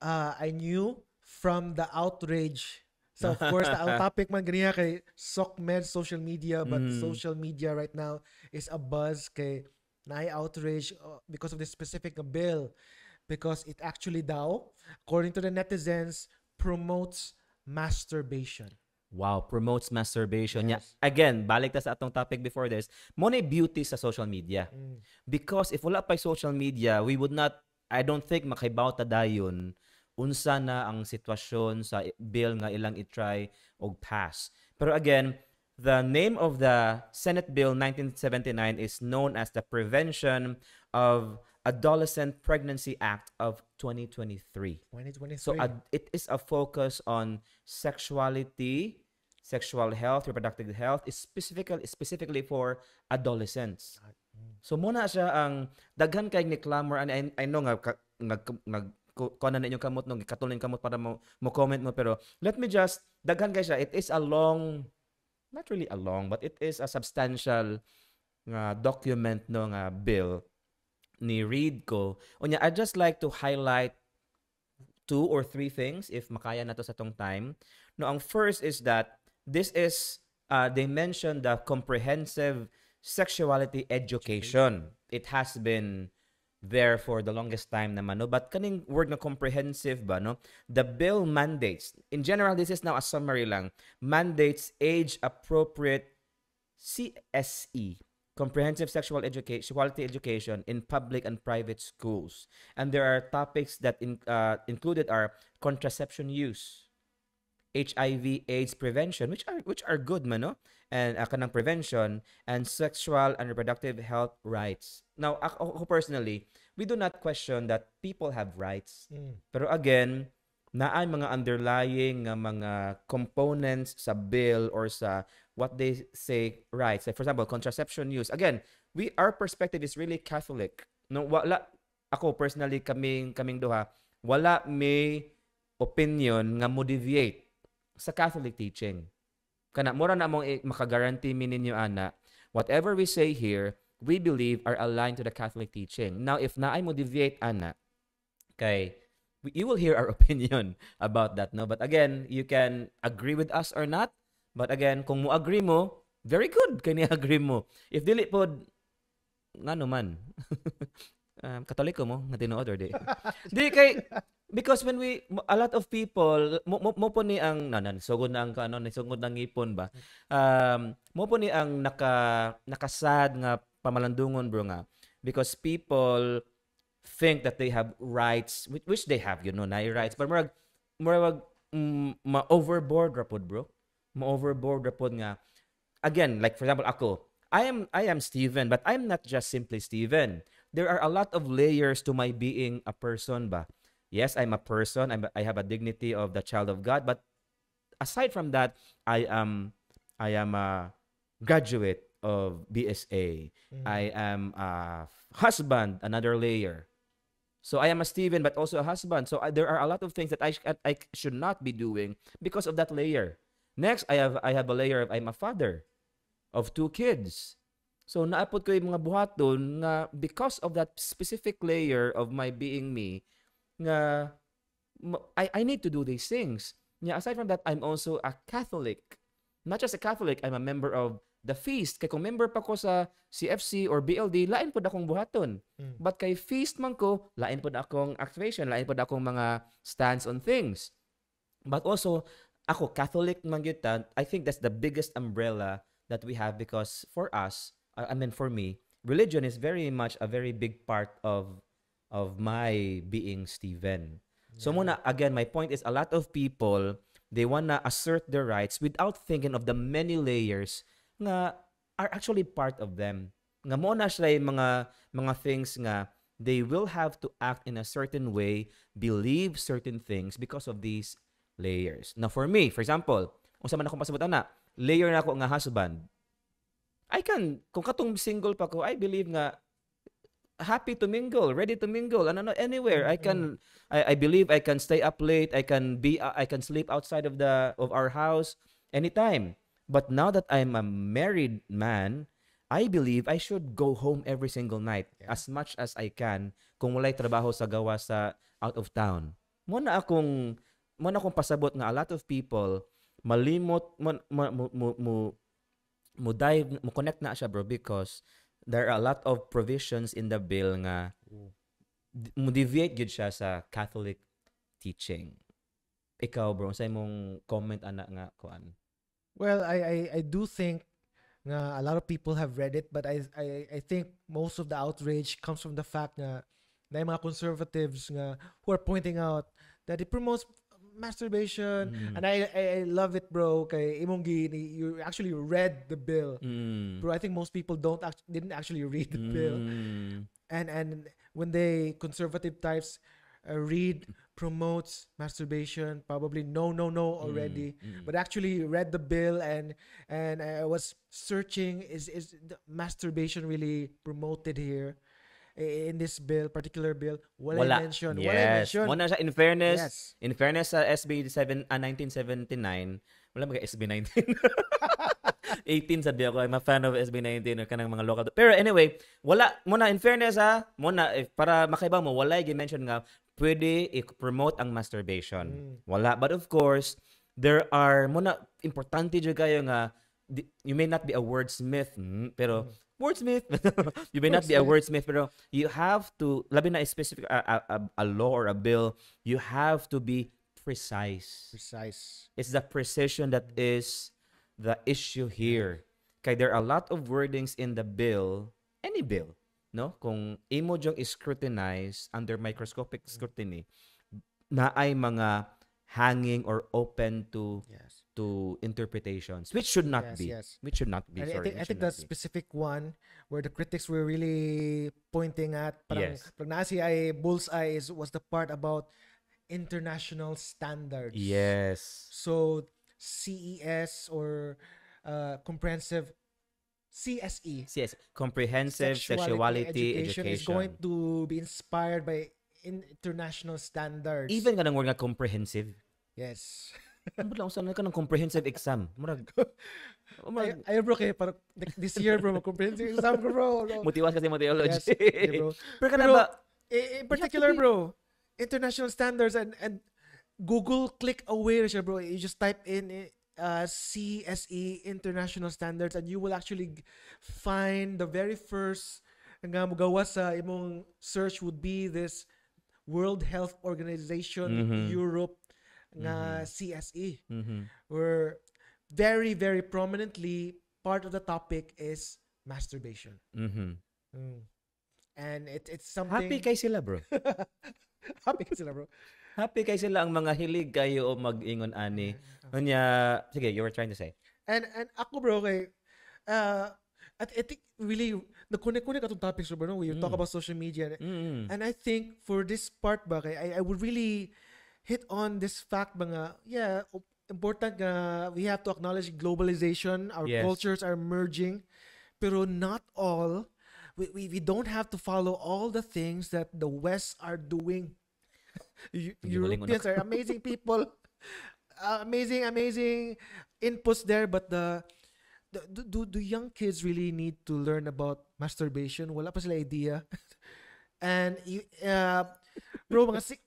I knew from the outrage. So of course, ang topic man ganiya kay SOCMED social media, but social media right now is a buzz kay naay outrage because of this specific bill, because it actually daw, according to the netizens, promotes masturbation. Wow, promotes masturbation. Yeah. Yes. Again, balik ta sa atong topic before this. Mo na beauty sa social media. Because if wala pa social media, we would not, I don't think makaibaw ta dayon unsa na ang sitwasyon sa bill nga ilang i-try og pass. Pero again, the name of the Senate Bill 1979 is known as the Prevention of Adolescent Pregnancy Act of 2023. 2023. So it is a focus on sexuality, sexual health, reproductive health, is specifically for adolescents. So muna siya ang daghan kay ni clamor, and I know nga nag kuan na inyong kamot nung katulin kamot para mo comment mo, pero let me just daghan kay siya. It is a long, not really a long, but it is a substantial document no nga bill ni read ko. Unya, I just like to highlight 2 or 3 things if makaya na to sa tong time. No, ang first is that this is they mentioned the comprehensive sexuality education. It has been there for the longest time naman, no? But kaning word na comprehensive ba, no? The bill mandates, in general, this is now a summary lang, mandates age-appropriate CSE, comprehensive sexuality education in public and private schools. And there are topics that included are contraception use, HIV AIDS prevention, which are good man, no? And kanang prevention, and sexual and reproductive health rights. Now, ako personally, we do not question that people have rights. Pero again, naay mga underlying mga components sa bill or sa what they say rights. Like for example, contraception use. Again, our perspective is really Catholic. No, wala ako personally kaming duha, wala may opinion nga mo deviate sa Catholic teaching. Kana mura na mong makagaranti mi ninyo ana, whatever we say here, we believe are aligned to the Catholic teaching. Now, if naay mo deviate ana, kay you will hear our opinion about that, no? But again, you can agree with us or not. But again, kung mo agree mo, very good kay ni agree mo. If dili pod ngano man. Katoliko mo nga tinuod or di? Di kay because when a lot of people mo po ni ang sugod na ang sugod ng ngipon ba. Mo po ni ang nakasad nga pamalandungon bro nga because people think that they have rights which they have na rights but murag ma-overboard rapod bro. Ma-overboard rapod nga again like for example ako I am Steven but I'm not just simply Steven. There are a lot of layers to my being a person ba. Yes, I'm a person. I have a dignity of the child of God. But aside from that, I am a graduate of BSA. I am a husband, another layer. So I am a Steven, but also a husband. So there are a lot of things that I should not be doing because of that layer. Next, I have a layer of I'm a father of 2 kids. So naapod ko yung mga buhaton nga because of that specific layer of my being me nga I need to do these things. Yeah, aside from that, I'm also a Catholic. Not just a Catholic, I'm a member of the feast. Kay kung member pa ko sa CFC or BLD, lain po akong buhaton. But kay feast man ko, lain po akong activation, lain po akong mga stance on things. But also, ako Catholic man gyud ta, I think that's the biggest umbrella that we have because for us, for me, religion is very much a very big part of my being Steven. So muna, again, my point is a lot of people, they wanna assert their rights without thinking of the many layers nga are actually part of them. Nga mo na sila yung mga things nga they will have to act in a certain way, believe certain things because of these layers. Now for me, for example, unsa man akong pasabot na, layer na ako nga husband. Kung katong single pa ko, I believe nga happy to mingle, ready to mingle, anywhere. I believe I can stay up late. I can sleep outside of our house anytime. But now that I'm a married man, I believe I should go home every single night as much as I can kung walay trabaho sa gawa sa out of town. Mo na akong pasabot nga a lot of people malimot mo connect na siya bro because there are a lot of provisions in the bill nga mo deviate gud siya sa Catholic teaching. Ikaw bro, sa imong comment ana nga kuan? Well, I do think nga a lot of people have read it but I think most of the outrage comes from the fact nga na yung mga conservatives nga who are pointing out that it promotes masturbation and I love it bro kay imong you actually read the bill bro. I think most people didn't actually read the bill and when they conservative types read promotes masturbation probably no already but actually read the bill and I was searching is the masturbation really promoted here in this particular bill. Wala mention. Muna siya, in fairness sa SB 1979, wala mga SB 19. 18 sabi ako, I'm a fan of SB 19 or kanang mga local. Pero anyway, wala, muna in fairness para makaiba mo, wala i-mention nga, pwede i-promote ang masturbation. Wala. But of course, there are, importante dyan kayo nga, you may not be a wordsmith, pero wordsmith. You may not be a wordsmith, pero you have to, labi na specific a law or a bill, you have to be precise. It's the precision that is the issue here. Kaya there are a lot of wordings in the bill, any bill, no? Kung imo jong scrutinize under microscopic scrutiny, na ay mga hanging or open to interpretations, which should not be. Which should not be. I think that specific one where the critics were really pointing at, parang nasi ay bullseye was the part about international standards. Yes. So CES or comprehensive CSE. Comprehensive Sexuality Education is going to be inspired by international standards. Even kanang word nga comprehensive. Yes. Ano lang saan ka ng comprehensive exam? Ay bro kay para this year bro comprehensive exam ko bro. Motiwas kasi mo theology. Yes, okay, bro. Pero in particular bro, international standards and Google click away siya bro. You just type in CSE international standards and you will actually find the very first nga mugawas sa imong search would be this World Health Organization Mhm. Europe nga CSE, Mhm. where very very prominently part of the topic is masturbation. Mhm. Mm. And it's Happy something kay sila, bro. happy ka sila, bro. Happy kay sila ang mga hilig kayo o mag-ingon ani. Unya, sige, you were trying to say. And ako, bro, kay at I think really nakunik-kunik atong topics, bro, no? We talk about social media. Mm. And I think for this part ba, kay, I would really hit on this fact ba nga, yeah, important nga we have to acknowledge globalization, our Yes. cultures are merging, pero not all. We don't have to follow all the things that the West are doing. Europeans are amazing people. Amazing inputs there, but do young kids really need to learn about masturbation? Wala pa sila idea. And bro, mga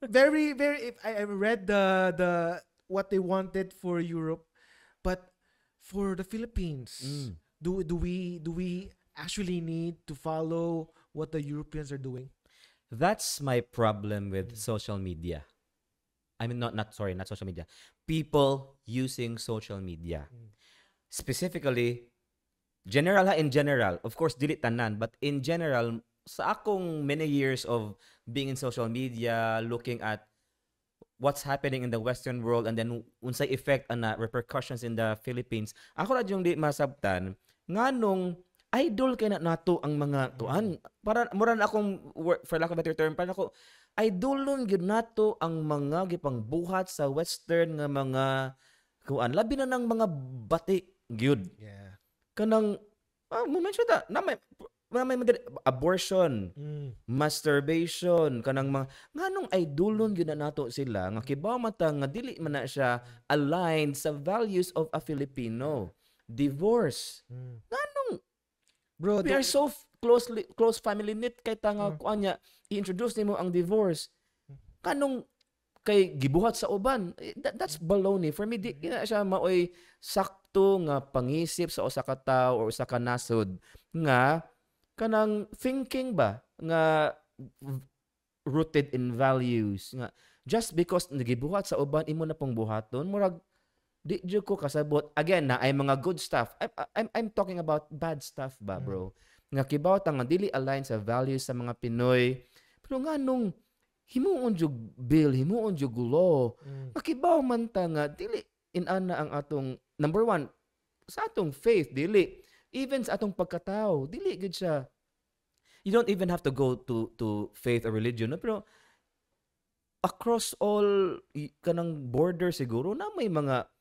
very very, if I read the what they wanted for Europe, but for the Philippines, do we actually need to follow what the Europeans are doing? That's my problem with social media. I mean, not social media. People using social media. Specifically, in general, of course, dili tanan, but in general, sa akong many years of being in social media, looking at what's happening in the Western world, and then unsay effect ana repercussions in the Philippines, ako ra yung di masabtan, nganong idol kay na nato ang mga tuan. Para mura na akong, for lack of a better term, para ako, idolon gyud nato ang mga gipangbuhat sa Western nga mga kuan. Labi na ng mga bati gyud. Yeah. Kanang, mo mention ta, na may abortion, masturbation, kanang mga, nganong idolon gyud na nato sila, nga kibaw mata nga dili man na siya aligned sa values of a Filipino. Divorce. Nganong, Bro, we are so close family knit kay tanga kuan niya i-introduce nimo ang divorce. Kanong kay gibuhat sa uban, that's baloney for me. Di na siya maoy sakto nga pangisip sa usa ka tawo or usa ka nasod nga kanang thinking ba nga rooted in values nga just because nagibuhat sa uban imo na pong buhaton murag di jud ko kasabot. Again na ay mga good stuff. I'm talking about bad stuff ba, bro. Nga kibaw ta nga dili align sa values sa mga Pinoy. Pero nganong himuon jud bill, himuon jud law. Makibaw man ta nga dili inana ang atong number one sa atong faith, dili even sa atong pagkatao, dili gud siya. You don't even have to go to faith or religion, no? Pero across all kanang border siguro na may mga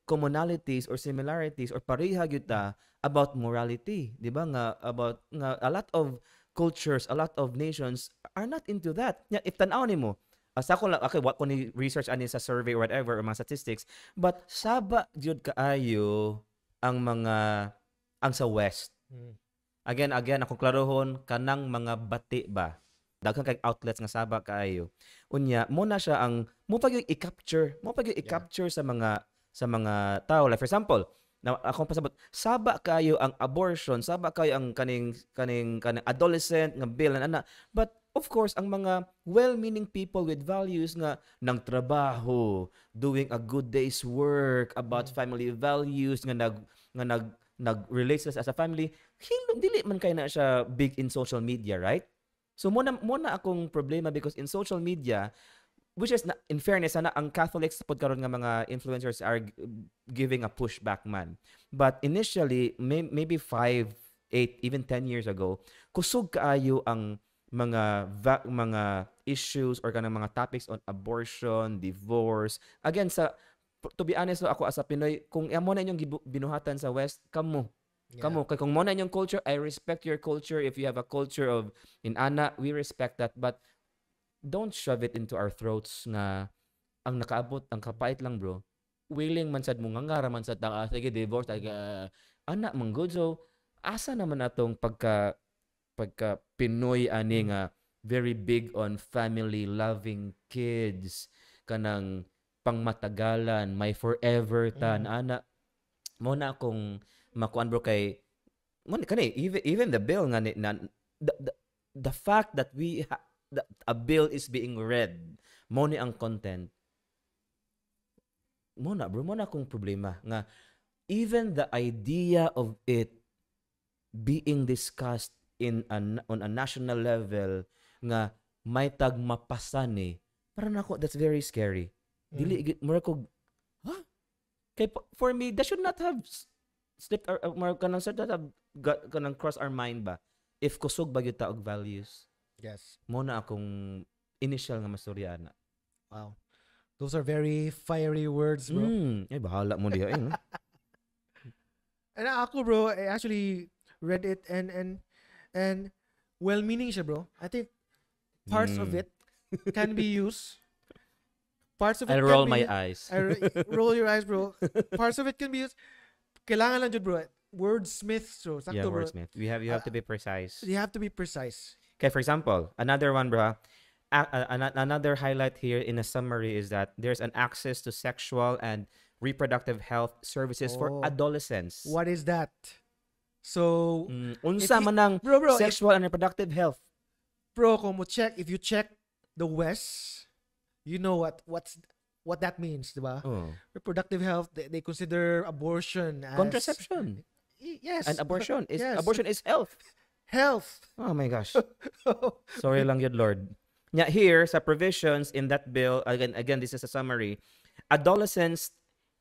commonalities or similarities or pareha gyud ta about morality, di ba nga about nga a lot of cultures, a lot of nations are not into that. Yeah, if tan-aw nimo, asa ko lang okay, what ko ni research ani sa survey or whatever or mga statistics, but saba gyud kaayo ang sa West. Again akong klarohon kanang mga bati ba. Daghang kay outlets nga saba kaayo. Unya mo na siya ang mo pag i-capture sa mga tao. Like for example, na akong pasabot, saba kayo ang abortion, saba kayo ang kaning adolescent nga bill ana. But of course, ang mga well-meaning people with values nga nang trabaho, doing a good day's work about family values nga nag-relate as a family, dili man kay na siya big in social media, right? So muna akong problema because in social media, which is in fairness ana ang Catholics pod karon nga mga influencers are giving a pushback man, but initially maybe 5, 8, even 10 years ago kusog kaayo ang mga issues or kanang mga topics on abortion, divorce. Again, to be honest, ako as a Pinoy, kung amo na inyong binuhatan sa West, kamo kay kung mo na inyong culture, I respect your culture. If you have a culture of inana, we respect that, but don't shove it into our throats nga ang nakaabot ang kapait lang, bro. Willing man sad mo nga man sad ta sige divorce anak man good. So asa naman atong pagka Pinoy ani nga very big on family, loving kids, kanang pangmatagalan, may forever ta ana mo na akong makuan, bro, kay kani even the bill nga the fact that a bill is being read mo ni ang content mo na bro mo na kung problema nga even the idea of it being discussed on a national level nga may tag mapasan eh para nako that's very scary dili more ko huh? Kay for me that should not have slipped more kanang should not have kanang cross our mind ba if kusog ba gyud ta og values. Yes. Mo na akong initial nga mastoryana. Wow. Those are very fiery words, bro. Ay bahala mo diha eh. No? And ako, bro, I actually read it and well-meaning siya, bro. I think parts of it can be used. Parts of it I'll can roll be my eyes. roll your eyes, bro. Parts of it can be used. Kailangan lang jud, bro. Wordsmith, so sakto, Yeah, bro. wordsmith. You have to be precise. You have to be precise. Okay, for example, another one, bro. Another highlight here in a summary is that there's an access to sexual and reproductive health services for Oh. adolescents. What is that? So, Unsa If man ang bro, sexual and reproductive health? if you check the West, you know what that means, diba? Oh. Reproductive health, they consider abortion as Contraception Yes. and abortion is Yes. abortion is health. Health. Oh my gosh. Sorry lang yun, Lord. Yeah, here sa provisions in that bill, again this is a summary. Adolescents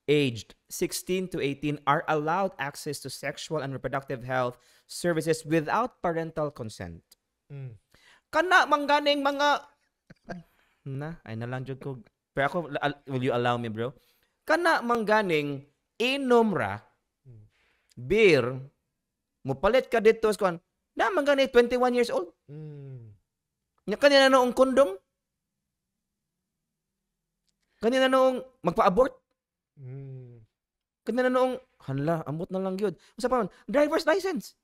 aged 16 to 18 are allowed access to sexual and reproductive health services without parental consent. Mm. Kana mangganing mga ay nalang jud ko. Pero ako will you allow me, bro? Kana mangganing inom ra beer mupalit ka dito sa na mangganing 21 years old. Mm. Nya kanina noong kondom? Kanina noong magpa-abort? Mm. Kanina noong hala, ambot na lang gyud. Usa pa man, driver's license.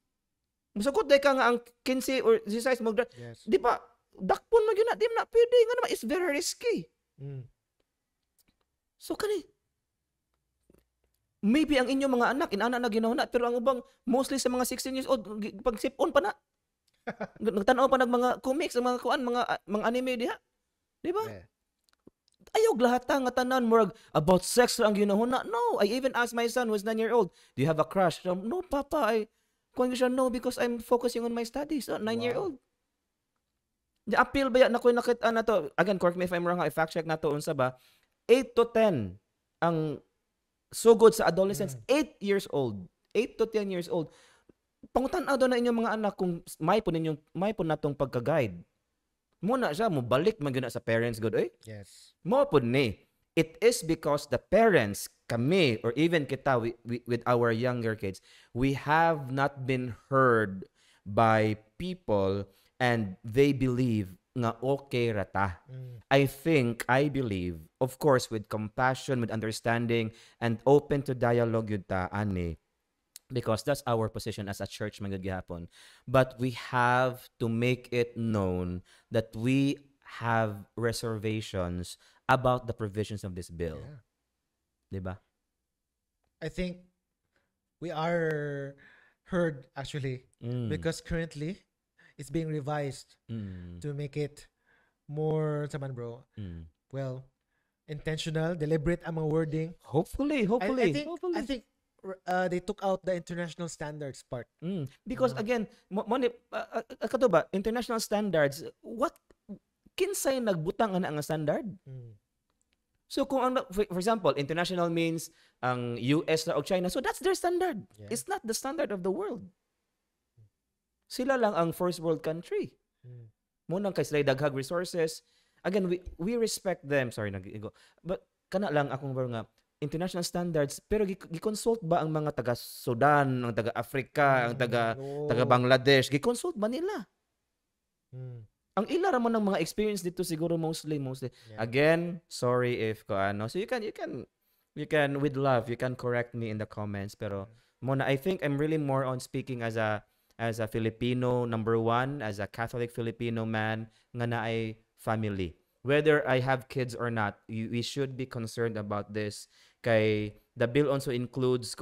Musukot day ka nga ang 15 or 16 mo. Yes. Di ba? Dakpon mo gyud na, di na pwede nga naman, it's very risky. Mm. So kani maybe ang inyong mga anak inana na ginahuna pero ang ubang mostly sa mga 16 years old pag sipon pa na. Nagtanaw pa nag mga comics, mga kuan, mga anime diha. Di ba? Yeah. Ayog lahat nga tanan murag about sex lang ginahuna. No, I even asked my son who's 9-year-old, do you have a crush? So, no, papa, kuan siya, no, because I'm focusing on my studies. So, 9-year-old. The appeal ba yan na ko nakita na to? Again, correct me if I'm wrong, I fact check na to unsa ba? 8 to 10 ang sugod sa adolescents, 8 years old. 8 to 10 years old. Pangutan-aw daw na inyong mga anak kung may po natong pagka-guide. Muna siya, mo balik magyud na sa parents good, oy. Yes. Mo po ni. It is because the parents, kami, or even kita with our younger kids, we have not been heard by people and they believe nga okay rata. I believe, of course, with compassion, with understanding, and open to dialogue yun ta, ani. Because that's our position as a church man gihapon. But we have to make it known that we have reservations about the provisions of this bill. Yeah. Diba? I think we are heard actually because currently it's being revised to make it more bro. Well, intentional, deliberate ang mga wording. Hopefully. I think they took out the international standards part. Because again, kato ba, international standards, what kinsay nagbutang ana nga standard? So kung ang for example, international means ang US o China, so that's their standard. Yeah. It's not the standard of the world. Sila lang ang first world country. Munang kay sila daghag resources. Again, we respect them. Sorry, nag-ego. But kana lang akong baro nga international standards, pero gi-consult ba ang mga taga Sudan, ang taga Africa, ang taga Bangladesh, gi-consult ba nila? Ang ila ra mo ng mga experience dito siguro mostly. Yeah. Again, sorry if so you can with love, you can correct me in the comments, pero muna I think I'm really more on speaking as a Filipino, number one, as a Catholic Filipino man nga naay family. Whether I have kids or not, we should be concerned about this. Kay the bill also includes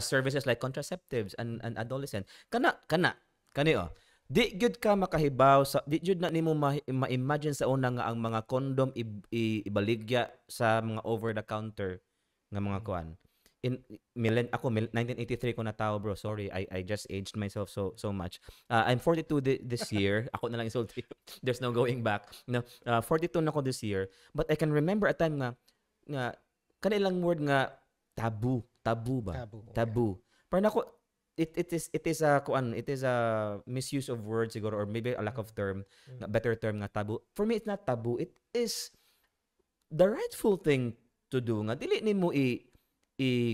services like contraceptives and adolescent. Kani di gyud ka makahibaw sa di gyud na nimo ma-imagine sa una nga ang mga condom ibaligya sa mga over the counter nga mga kuan. In 1983 ko na tao, bro. Sorry, I just aged myself so much. I'm 42 this year. Ako na lang isulti. There's no going back. No, 42 na ako this year. But I can remember a time nga kanilang word nga tabu ba? Tabu. Parang ako it is a misuse of words siguro, or maybe a lack of term, better term nga tabu. For me, it's not tabu. It is the rightful thing to do nga. Dili nimo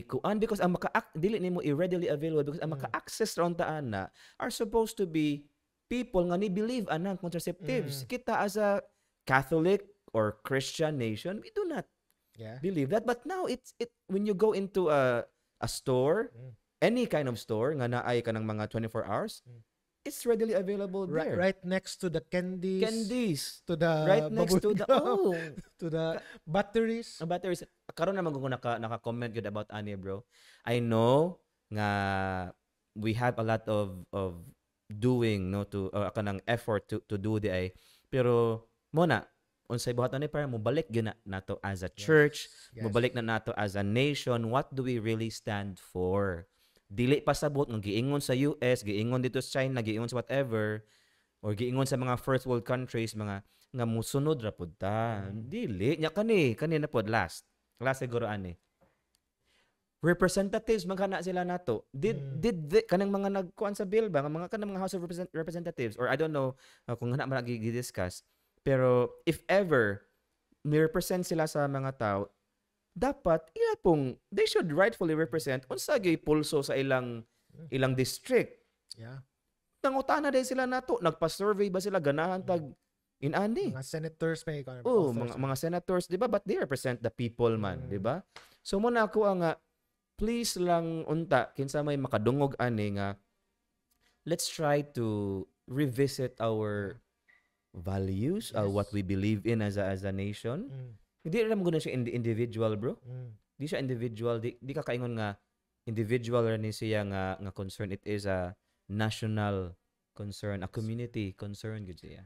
kuan because ang dili nimo readily available because ang maka-access ron ta ana are supposed to be people nga ni believe anang contraceptives. Kita as a Catholic or Christian nation, we do not believe that. But now when you go into a store, any kind of store nga naay ka ng mga 24 hours, it's readily available there. Right next to the candies. To the right next to the to the batteries. Batteries. Karon naman ko naka-comment good about ani, bro. I know nga we have a lot of doing no to kanang effort to do the ay. Pero muna unsay buhat ani para mobalik gyud nato as a church, mobalik na nato as a nation, what do we really stand for? Dili pasabot nga giingon sa US, giingon dito sa China, giingon sa whatever, or giingon sa mga first world countries nga musunod ra pud ta. Dili nya kani na pod last siguro ani. Representatives magkana sila nato. Did kanang mga nagkuan sa bill ba nga mga kanang mga House of Representatives, or I don't know kung hana man gi-discuss, pero if ever ni-represent sila sa mga tao, dapat they should rightfully represent unsa gyud pulso sa ilang district. Nangutana din sila nato, nagpa-survey ba sila ganahan tag inani. Mga senators may mga senators, di ba? But they represent the people man, di ba? So mo na ako nga please lang unta kinsa may makadungog ani nga let's try to revisit our values, what we believe in as a nation. Hindi ram guna siya individual, bro. Di siya individual, di ka kaingon nga individual ra ni siya nga concern. It is a national concern, a community concern gud siya.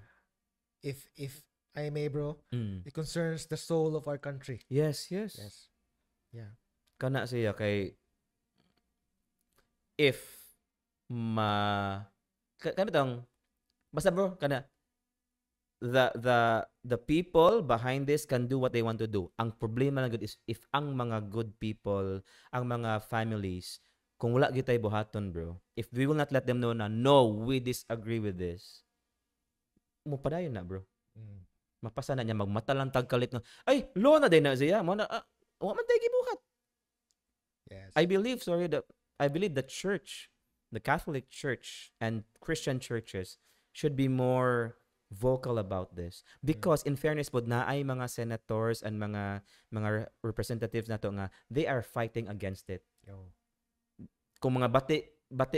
If I may, bro, it concerns the soul of our country. Yes. Yeah. Kana siya kay if kanitong basta bro kana the people behind this can do what they want to do. Ang problema lang is if ang mga good people, ang mga families, kung wala gitay buhaton, bro, if we will not let them know na no, we disagree with this, mupadayon na, bro. Mapasa na niya magmata lang tagkalit nga ay law na din na siya mo na wa man tay gibuhat. Yes. I believe the church, the Catholic Church and Christian churches should be more vocal about this because in fairness pod na ay mga senators and mga representatives nato nga they are fighting against it. Kung mga bati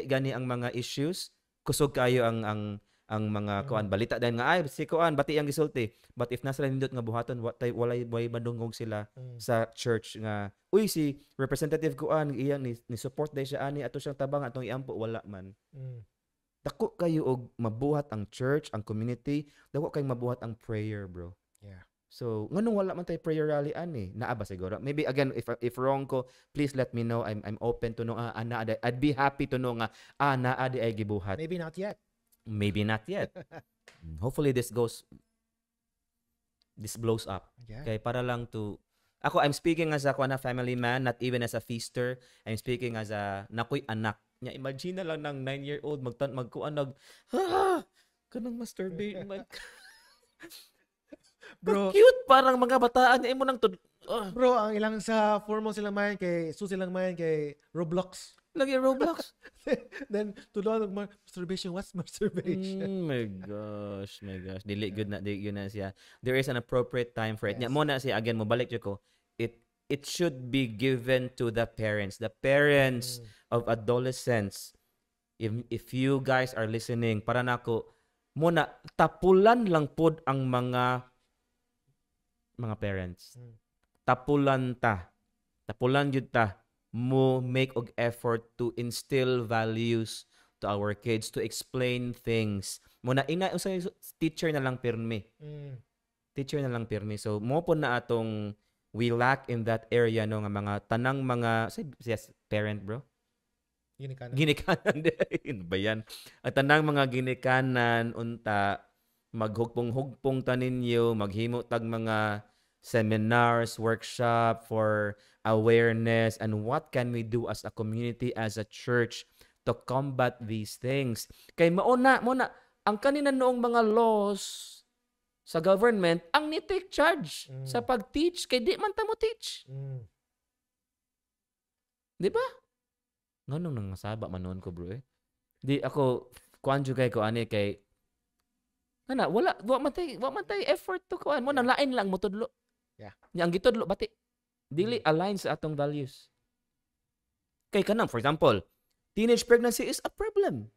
gani ang mga issues, kusog kayo ang mga kuan balita din nga ay si kuan bati ang gisulti, but if nasa nindot nga buhaton walay madungog sila sa church nga uy si representative kuan iyang ni support day siya ani ato siyang tabang atong iampo wala man. Dako kayo og mabuhat ang church, ang community, dako kay mabuhat ang prayer, bro. Yeah. So, nganong wala man tay prayer rally ani? Naa ba siguro? Maybe again if wrong ko, please let me know. I'm open to know I'd be happy to know nga naa di ay gibuhat. Maybe not yet. Hopefully this blows up. Yeah. Kay para lang to I'm speaking as a family man, not even as a feaster. I'm speaking as a nakoy anak. Nya imagine na lang ng 9-year-old magkuan kanang masturbate bro. Cute parang mga bataan niya mo nang bro ang ilang sa formal silang mayan kay silang mayan kay Roblox. Lagi Roblox. Then tulo masturbation. What's masturbation? My gosh. Dili good na siya. There is an appropriate time for it. Nya mo na siya again mo balik jud ko. It should be given to the parents. The parents of adolescents. If you guys are listening, para nako muna tapulan lang pod ang mga parents. Tapulan yun ta. mo make og effort to instill values to our kids, to explain things. Muna ina usay teacher na lang pirmi. Teacher na lang pirmi. So mo po na atong we lack in that area no nga mga tanang mga yes, parent bro. Ginikanan din ba yan? At tanang mga ginikanan unta maghugpong-hugpong ta ninyo, maghimo tag mga seminars, workshop for awareness and what can we do as a community, as a church to combat these things. Kay mo na ang kanina noong mga laws sa government ang ni-take charge sa pag-teach kay di man ta mo teach. Di ba? Nganong nang masaba man noon ko bro eh. Di ako kuanjugay ko ani kay ana wa man tay effort to kuan mo nang lain lang mo tudlo. Yeah. Ang gitudlo bati dili align sa atong values. Kay kanang for example, teenage pregnancy is a problem.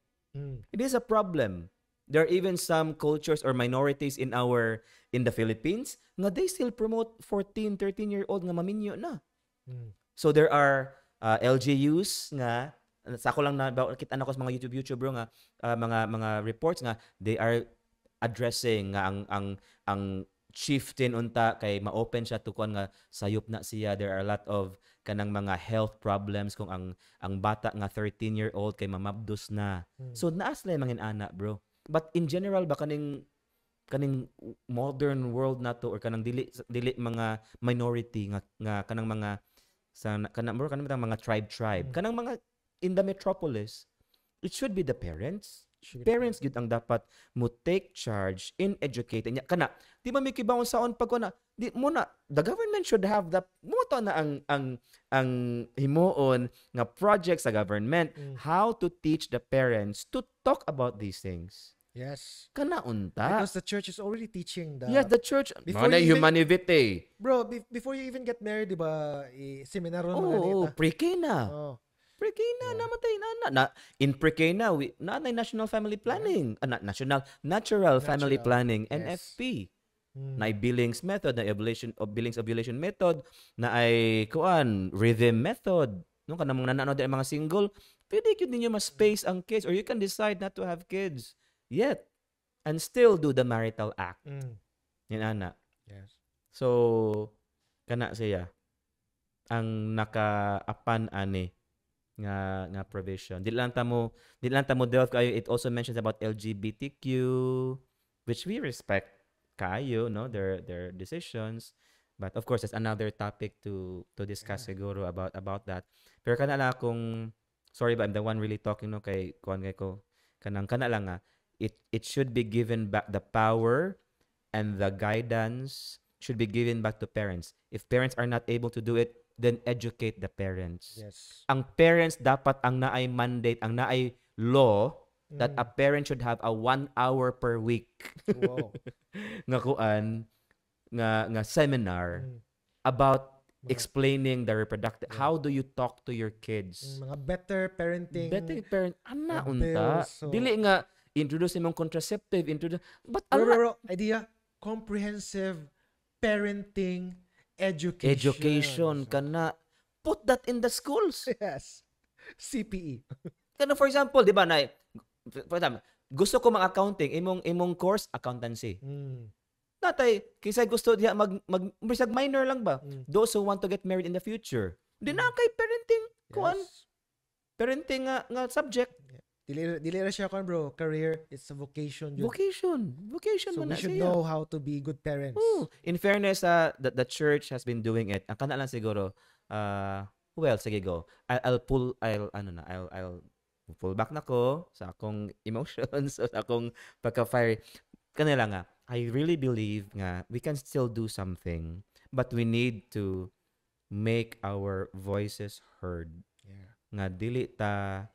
It is a problem. There are even some cultures or minorities in the Philippines nga they still promote 14, 13-year-old nga maminyo na. So there are LGUs nga sa ako lang na kita na ko sa mga YouTube bro nga mga reports nga they are addressing nga ang chieftain unta kay ma-open siya to kon nga sayop na siya. There are a lot of kanang mga health problems kung ang bata nga 13-year-old kay mamabdos na. So naas lang mangin ana bro. But in general ba kaning modern world na to or kanang dili mga minority nga kanang mga kanang mga tribe kanang mga in the metropolis, it should be the parents. Parents gid ang dapat mo take charge in educating niya kana di ba may kibawon saon pag na di mo na the government should have the mo to na ang himuon nga project sa government how to teach the parents to talk about these things. Yes. Kana unta. Because the church is already teaching the... Yes, the church. Before Mga humanity. Bro, before you even get married, di ba, seminar ron mga Oh, nita. pre-K na. Oh. Pre-K na, namatay na. In pre-K na, naanay National Family Planning. Natural Family Planning, Yes. NFP. Na ay Billings method, na Billings ovulation method, na ay rhythm method. No, kanang mga nanonood ang mga single, pwede yun ninyo ma-space ang kids or you can decide not to have kids yet and still do the marital act. Yan ana. Yes. So kana siya ang nakaapan ani nga provision. Di lang ta mo delve kayo. It also mentions about LGBTQ, which we respect kayo, no, their decisions. But of course, it's another topic to discuss siguro about that. Pero kana lang akong sorry ba I'm the one really talking no kay kuan kay ko kana lang nga it should be given back, the power and the guidance should be given back to parents. If parents are not able to do it, then educate the parents. Yes. Ang parents dapat ang naay mandate, ang naay law that a parent should have a 1 hour per week. Wow. nga kuan nga seminar about explaining the reproductive, how do you talk to your kids? Mga better parenting. Ana unta. So, Dili nga introduce imong contraceptive, but bro, idea, comprehensive parenting education. Kana put that in the schools. Yes. CPE. Kana for example, di ba for example, gusto ko mag accounting, imong course accountancy. Natay kaysa gusto diha bisag minor lang ba? Those who want to get married in the future. Di na kay parenting kuan. Yes. Parenting nga subject. Dili ra siya kan bro, career, it's a vocation. Vocation So man we na should siya. know how to be good parents. In fairness, the church has been doing it. Ang kana lang siguro, well, sige go. I'll pull back na ko sa akong emotions, sa akong pagka-fire. Kanila nga, I really believe nga we can still do something, but we need to make our voices heard. Yeah. Nga dili ta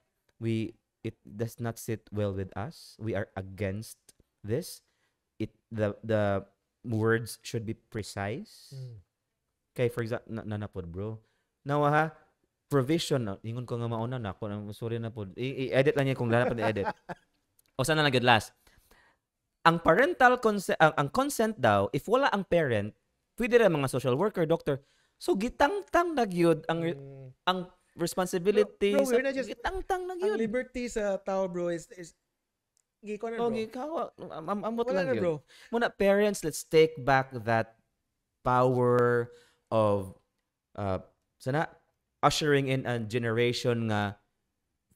it does not sit well with us. We are against this. The words should be precise. Okay, for example, nanapod bro. Now provision, ingon ko nga mauna na ako, sorry na po. I-edit lang niya kung lalapan i-edit. O sana lang good last. Ang parental consent, ang consent daw, if wala ang parent, pwede rin mga social worker, doctor. So gitangtang nagyud ang responsibility Bro, sa we're not just tangtang lang ang yun. liberty sa tao, bro, is giko na, Oh, bro. gikawa, amot Wala lang na, yun. bro. Muna, parents, let's take back that power of sana ushering in a generation nga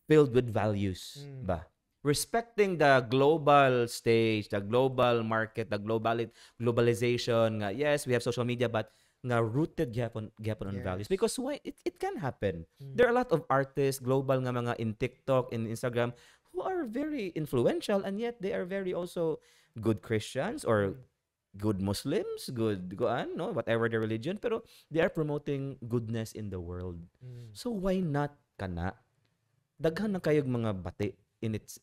filled with values Mm. ba, respecting the global stage, the global market, the globalization nga. Yes, we have social media, but nga rooted gyapon on values, Yes. because why it can happen. Mm. There are a lot of artists global nga mga in TikTok, in Instagram, who are very influential, and yet they are very also good Christians or Mm. good Muslims, good no, whatever their religion, pero they are promoting goodness in the world. Mm. So why not kana? Daghan na kayog mga bati in its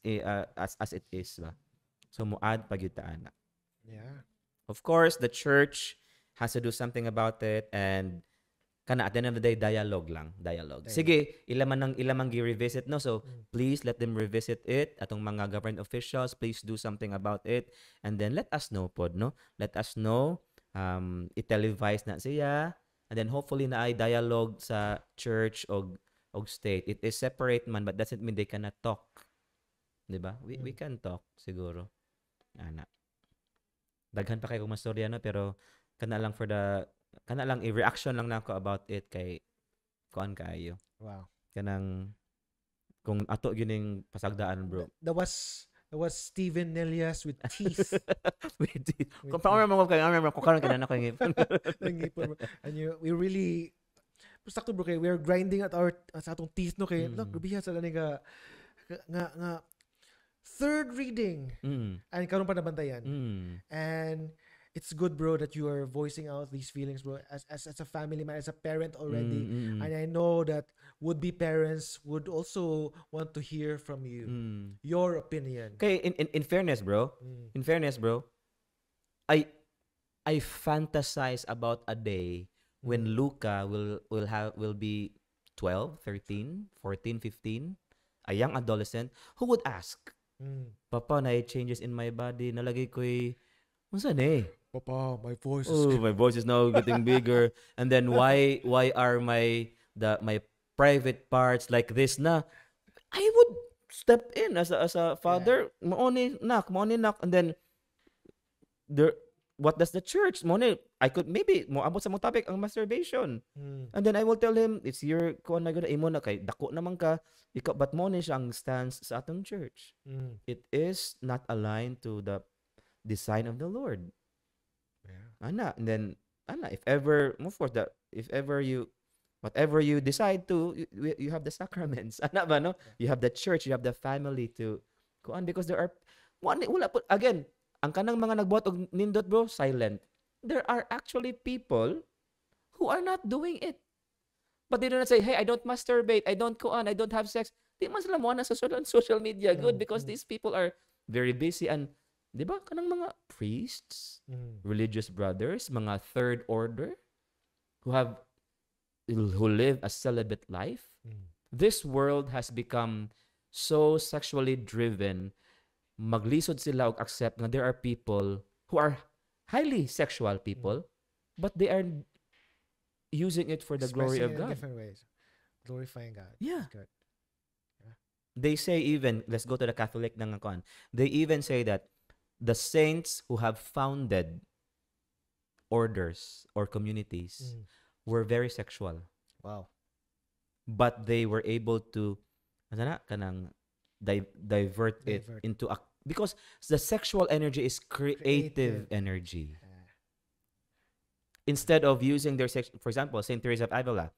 as it is ba. So muad pagyutaan na. Yeah. Of course, the church has to do something about it, and kana at the end of the day, dialogue lang, dialogue. Sige, ilamang gi-revisit no. So please let them revisit it. Atong mga government officials, please do something about it, and then let us know pod no. Let us know, i-televise na siya, and then hopefully na ay dialogue sa church og state. It is separate man, but doesn't mean they cannot talk. 'Di ba? We can talk siguro. Ana. Daghan pa kay kung mastorya no, pero kana lang i-reaction lang nako about it kay kuan kaayo. Wow. Kanang kung ato gining pasagdaan, bro. That was Steven Nelias with teeth. Wait. Kung paano mo kay ko karon kana ko ngipon. Nangipon, bro. And we really sakto, bro, kay we're grinding at our sa atong teeth, no, kay look, grabe sa lani nga third reading. And karon pa nabantayan. And it's good, bro, that you are voicing out these feelings, bro, as a family man, as a parent already. And I know that would-be parents would also want to hear from you, your opinion. Kay in fairness, bro. In fairness, bro. I fantasize about a day when Luca will be 12, 13, 14, 15, a young adolescent who would ask, Papa, na changes in my body, nalagay ko'y unsa ni? Papa, my voice is Oh, my voice is now getting bigger. And then why are my private parts like this na? I would step in as a father. Mao ni nak, and then there, what does the church? I could maybe mo abot sa mo topic ang masturbation. And then I will tell him, it's your kuan na gud imo na kay dako naman ka, ikaw, but mo ni siya ang stance sa atong church. It is not aligned to the design of the Lord. Ana, and then if ever, of course, whatever you decide to, you have the sacraments. Ana ba no? You have the church, you have the family to kuan, because there are wala po again, ang kanang mga nagbuhat og nindot, bro, silent. There are actually people who are not doing it. But they do not say, hey, I don't masturbate, I don't kuan, I don't have sex. Di man sila mo na sa social media. Good, because these people are very busy. And di ba kanang mga priests, religious brothers, mga third order who live a celibate life. This world has become so sexually driven. Maglisod sila og accept nga there are people who are highly sexual people, but they are using it for the glory of in God. different ways, glorifying God. Yeah. Good. They say, even, let's go to the Catholic na nga kuan. They even say that the saints who have founded orders or communities were very sexual. Wow. But they were able to kanang divert it into because the sexual energy is creative energy. Instead of using their sex, for example, Saint Teresa of Avila,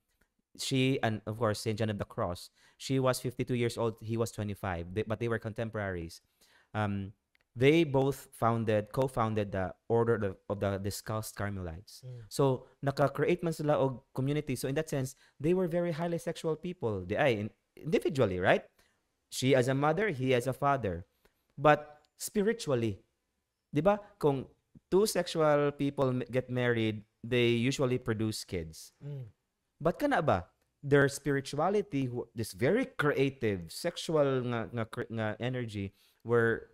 she, and of course Saint John of the Cross, she was 52 years old, he was 25, but they were contemporaries. They both co-founded the order of the Discalced Carmelites. So naka-create man sila og community. So in that sense, they were very highly sexual people. Individually, right? She as a mother, he as a father. But spiritually, di ba? Kung two sexual people get married, they usually produce kids. But kana ba? Their spirituality, this very creative, sexual nga energy, where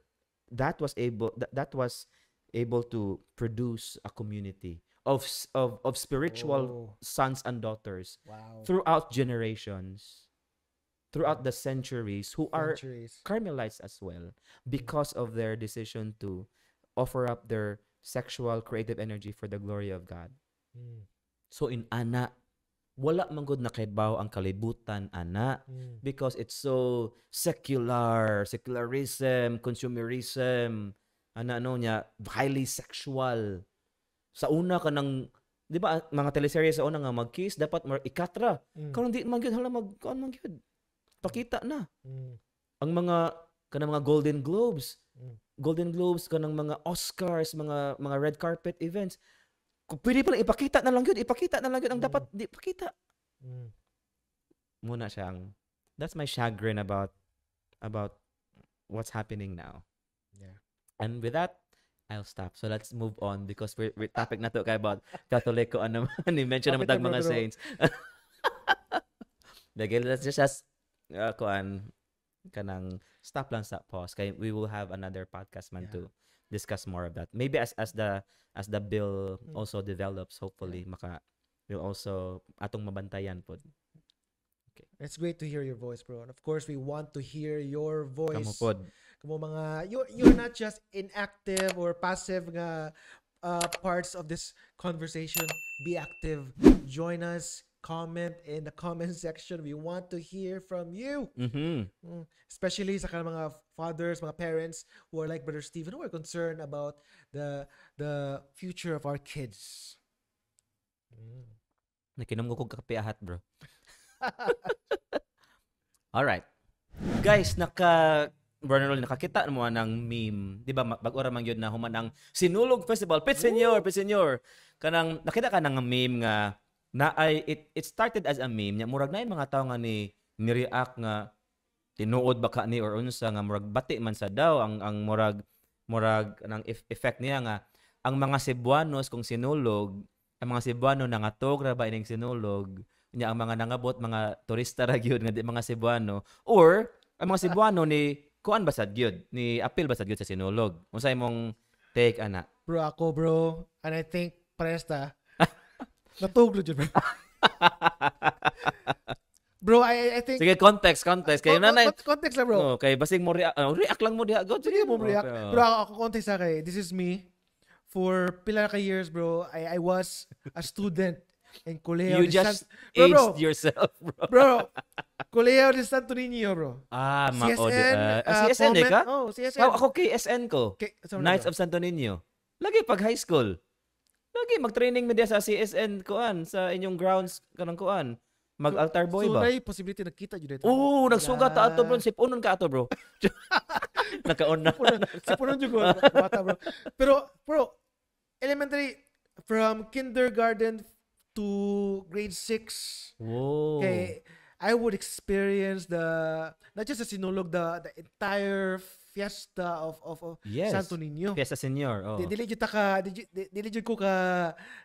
that was able to produce a community of spiritual Oh, sons and daughters wow. throughout generations, throughout the centuries, who are Centuries. Carmelites as well, because of their decision to offer up their sexual creative energy for the glory of God. Mm. So in ana, wala man gud nakaibaw ang kalibutan ana, Mm. because it's so secularism, consumerism, ano niya, highly sexual. Sa una ka ng, di ba, mga teleserye sa una nga mag-kiss, dapat ikatra. Mm. Karon di man gyud hala kuan man gyud. Pakita na. Mm. Ang kanang mga Golden Globes, Mm. kanang mga Oscars, mga red carpet events. Kung pwede pa lang ipakita na lang yun ang dapat di pakita. Mm. Muna siyang, that's my chagrin about what's happening now. Yeah. And with that, I'll stop. So let's move on, because we're topic na to kay about Catholic ko ano man ni-mention naman Topic tag na, mga bro. saints. Dagel, let's just kuan kanang stop lang sa pause kay we will have another podcast man Yeah. to discuss more of that. Maybe as the bill also develops, hopefully we'll also atong mabantayan pod. It's great to hear your voice, bro. And of course, we want to hear your voice. Kamo pod. Kamo mga you're not just inactive or passive nga parts of this conversation. Be active. Join us. Comment in the comment section. We want to hear from you. Mhm. Especially sa kanang mga fathers, mga parents who are like Brother Stephen, who are concerned about the future of our kids. Nakinom ko kog kape ahat, bro. All right. Guys, Brother Rolly, nakakita mo ng meme, 'di ba? Bag-ora man gyud na human ang Sinulog Festival. Pit Senyor. Kanang nakita ka ng meme nga it started as a meme. Nya murag na yung mga tao nga ni-react nga tinuod ba ka ni or unsa nga murag bati man sa daw ang murag nang effect niya nga ang mga Cebuanos kung sinulog, ang mga Cebuano nangatog ra ba ining sinulog, nya ang mga nangabot mga turista ra gyud nga di mga Cebuano, or ang mga Cebuano ni kuan basad gyud, ni apil basad gyud sa sinulog. Unsay imong take ana? Bro, and I think paresta natuglo jud, bro. Bro, I think Sige, context kay nanay. context lang, bro. Oh, kay basig mo react lang mo diha god. Sige mo react. Okay, oh. Bro, ako context sa kay. This is me. For pila ka years, bro, I was a student in Colegio You de just San... aged Bro, yourself, bro. bro, Colegio de Santo Niño, bro. CSN, CSN comment. ka? Oh, CSN. Ako KSN ko. Knights of Santo Niño. Lagi pag high school. Lagi mag-training media sa CSN kuan sa inyong grounds kanang kuan. Mag-altar boy so, ba? So, possibility nagkita jud dito. Oo, nagsuga ta ato bro. Sipunon ka ato bro. Nakaon na. Sipunon jud ko bata, bro. Pero, bro, elementary from kindergarten to grade 6. Whoa. Okay, I would experience not just the Sinulog, the entire fiesta of Yes. Santo Niño. Fiesta Senior. Oh. Dili jud ko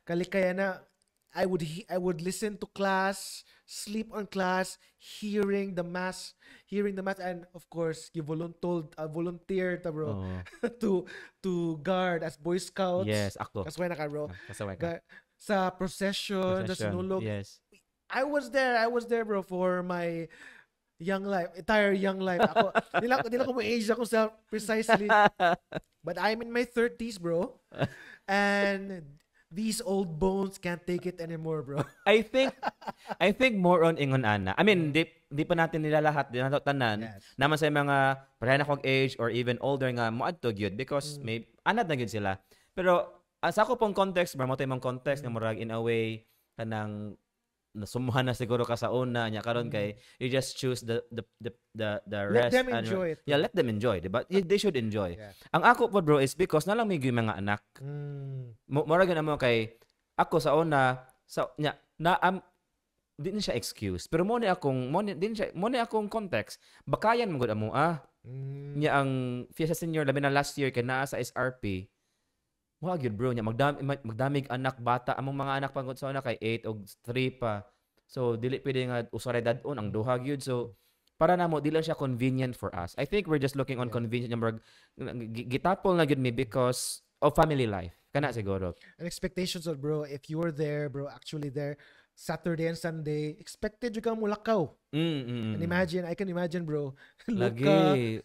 kalikaya na I would listen to class, sleep on class, hearing the mass, and of course, volunteer ta, bro, Oh. to guard as Boy Scouts. Yes, ako. Kasway na ka, bro. Kasaway ka. Sa procession, sa Sinulog. Yes. I was there, bro, for my entire young life. Ako, nila ko ma-age ako sa precisely. But I'm in my 30s, bro. And these old bones can't take it anymore, bro. I think more on ingon ana. I mean, di pa natin nila lahat, di nato tanan. Yes. Naman sa mga pareha na kong age or even older nga moadto gyud because may anad na gyud sila. Pero sa ako pong context, bro, mo mong context nga murag in a way kanang nasumuhan na siguro ka sa una nya karon kay you just choose the Let rest them enjoy it. Yeah, let them enjoy, diba? They should enjoy. Yeah. Ang ako po, bro, is because nalang may mga anak. Mura gyud mo kay ako sa una di na siya excuse pero mo ni akong context bakayan mo gud amo nya ang Fiesta Senior labi na last year kay naa sa SRP. Wa gyud bro nya magdamig anak bata among mga anak pangod sa una kay 8 og 3 pa. So dili pwede nga usaray dadon ang duha gyud. So para namo di lang siya convenient for us. I think we're just looking on convenient number gitapol na gyud me because of family life. Kana siguro. And expectations, bro, if you were there, bro, actually there, Saturday and Sunday, expected you kang mulakaw. And I can imagine, bro, Luca Lagi.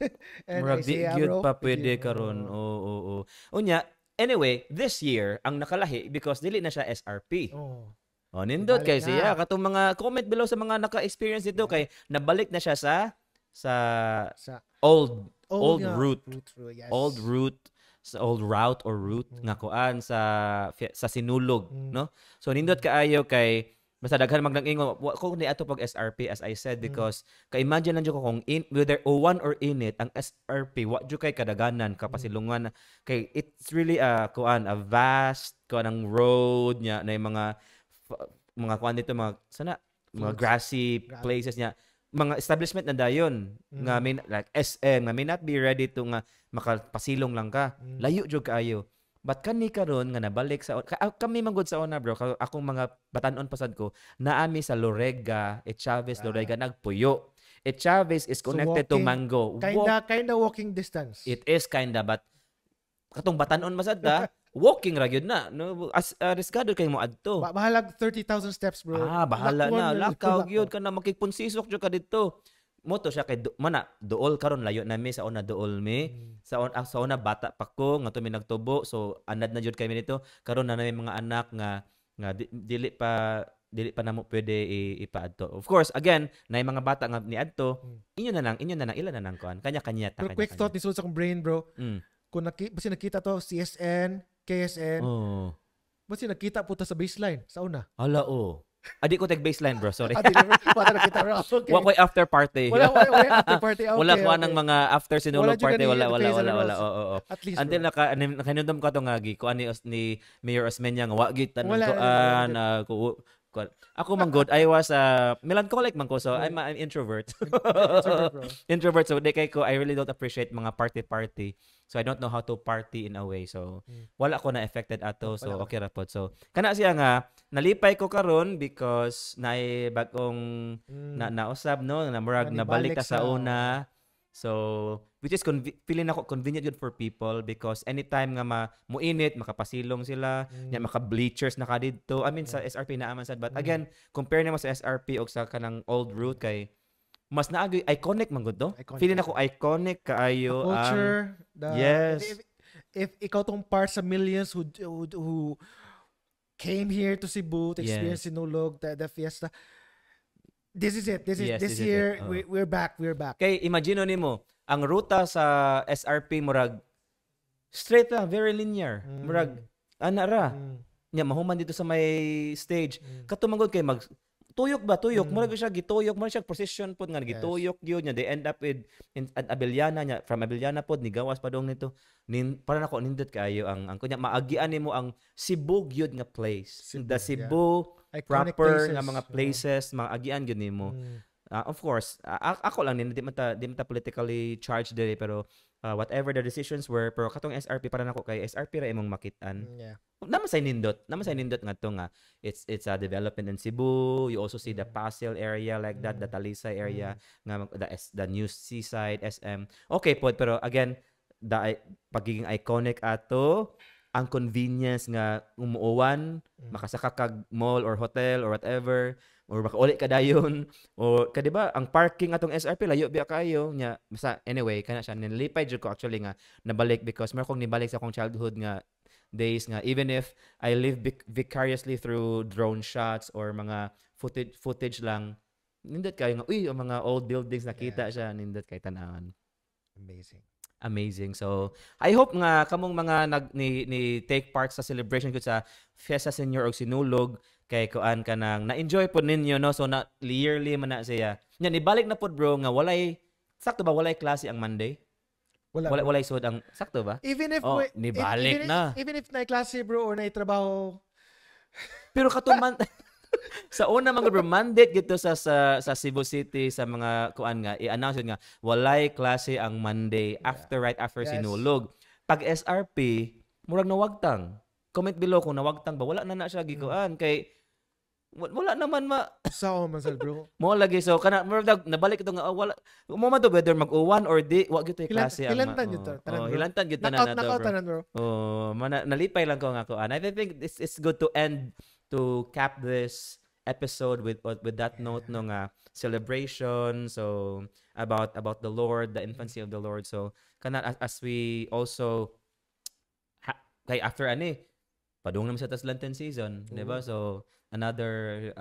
and Murag di Isaiah, gyud bro. pa pwede karon. Oo. Unya, anyway, this year ang nakalahi because dili na siya SRP. Oh. Nindot Nabalik kay na. siya katong mga comment below sa mga naka-experience dito kay nabalik na siya sa Sa old nga, route. yes. Old route sa old route or route nga kuan sa Sinulog, no? So nindot kaayo kay basta daghan magdangingo ko ni ato pag SRP as I said because ka-imagine lang jud ko kung whether O1 or init ang SRP wa jud kay kadaganan kapasilungan kay it's really a kuan a vast kuan ang road nya na mga kuan dito mga grassy places niya mga establishment na dayon nga may like SM nga may not be ready to nga makapasilong lang ka layo jud kaayo but kani karon nga nabalik sa kami manggod sa una bro akong mga batanon pasad ko naami sa Lorega Chavez Lorega nagpuyo Chavez is connected to Mango kinda walking distance it is kinda but katong batanon masad ta walking ra gyud na no as riskado kay mo adto bahalag 30,000 steps bro bahala na lakaw gyud ka na makikpunsisok jud ka didto moto siya kay dool karon layo na mi sa una dool mi sa una bata pa ko nga mi nagtubo so anad na jud kami nito karon na may mga anak nga dili pa namo pwede ipaadto of course again na mga bata nga ni adto inyo na lang ila na nang kuan kanya pero quick thought ni sa akong brain bro kung basi nakita to CSN KSN basi nakita po ta sa baseline sa una ala Adi ko tag baseline bro, sorry. Okay. Wa koy after party. Wala after party. Okay, wala ko nang mga after Sinulog party, wala. Oo. At least Until nakanindom ka to nga gi ko ni Mayor Osmeña nga wa gid tan ko ako man good I was melancholic man ko so I'm introvert. Introvert so I really don't appreciate mga party so I don't know how to party in a way so wala ko na affected ato so okay ra pod so kana siya nga nalipay ko karon because naay bagong nausab no na murag nabalik ka sa una so which is feeling ako convenient good for people because anytime nga muinit makapasilong sila nya maka-bleachers na kadidto I mean sa SRP na aman sad but again compare namo sa SRP og sa kanang old route kay mas naagi iconic man gud to feeling ako iconic kaayo culture yes if ikaw tong part sa millions who came here to Cebu to experience Sinulog the fiesta this is it this year we're back kay imagine nimo ang ruta sa SRP murag straight ra very linear murag ana ra nya mahuman dito sa may stage katumangod kay tuyok murag siya gituyok murag siya procession pod nga gituyok gyud nya they end up with at Abellana nya from Abellana pod ni gawas pa dong nito para nako nindot kaayo ang kunya maagian nimo ang Cebu gyud nga place the Cebu proper nga mga places maagian gyud nimo of course, ako lang di mata politically charged diri pero whatever the decisions were pero katong SRP para nako kay SRP ra imong makitaan. Naman say nindot nga to nga it's a development in Cebu. You also see the Pasil area like that, the Talisay area nga the new seaside SM. Okay pod pero again the pagiging iconic ato ang convenience nga umuuwan makasaka kag mall or hotel or whatever or makauli ka dayon o ka diba ang parking atong SRP layo biya kayo nya basta anyway kana siya nilipay jud ko actually nga nabalik because meron kong nibalik sa akong childhood nga days nga even if I live vicariously through drone shots or mga footage lang nindot kayo nga ang mga old buildings nakita siya nindot kay tan-awon amazing. So, I hope nga kamong mga ni take part sa celebration ko sa Fiesta Senior og Sinulog kay kuan kanang na-enjoy po ninyo no. So na yearly man na siya. Nya ibalik na pod bro nga walay sakto ba walay klase ang Monday? Walay sud ang sakto ba? Even if nibalik na. Even if na klase bro or na trabaho pero katuman sa una mga bro mandate gito sa Cebu City sa mga kuan nga i-announce nga walay klase ang Monday right after Sinulog. Pag SRP murag nawagtang. Comment below kung nawagtang ba wala na siya gikuan kay wala naman Sao man sad bro. mo lagi so kana murag nabalik ito nga wala mo man to whether mag-uwan or di wa gyud klase Hilantan yun to, tanan, bro. hilantan gyud tanan na to Knockout bro. tanan bro. Nalipay lang ko nga ko. And I think it's good to cap this episode with that note no nga celebration, so about the Lord, the infancy of the Lord. So kana as we also kay after padung naman sa tas Lenten season, di ba? So another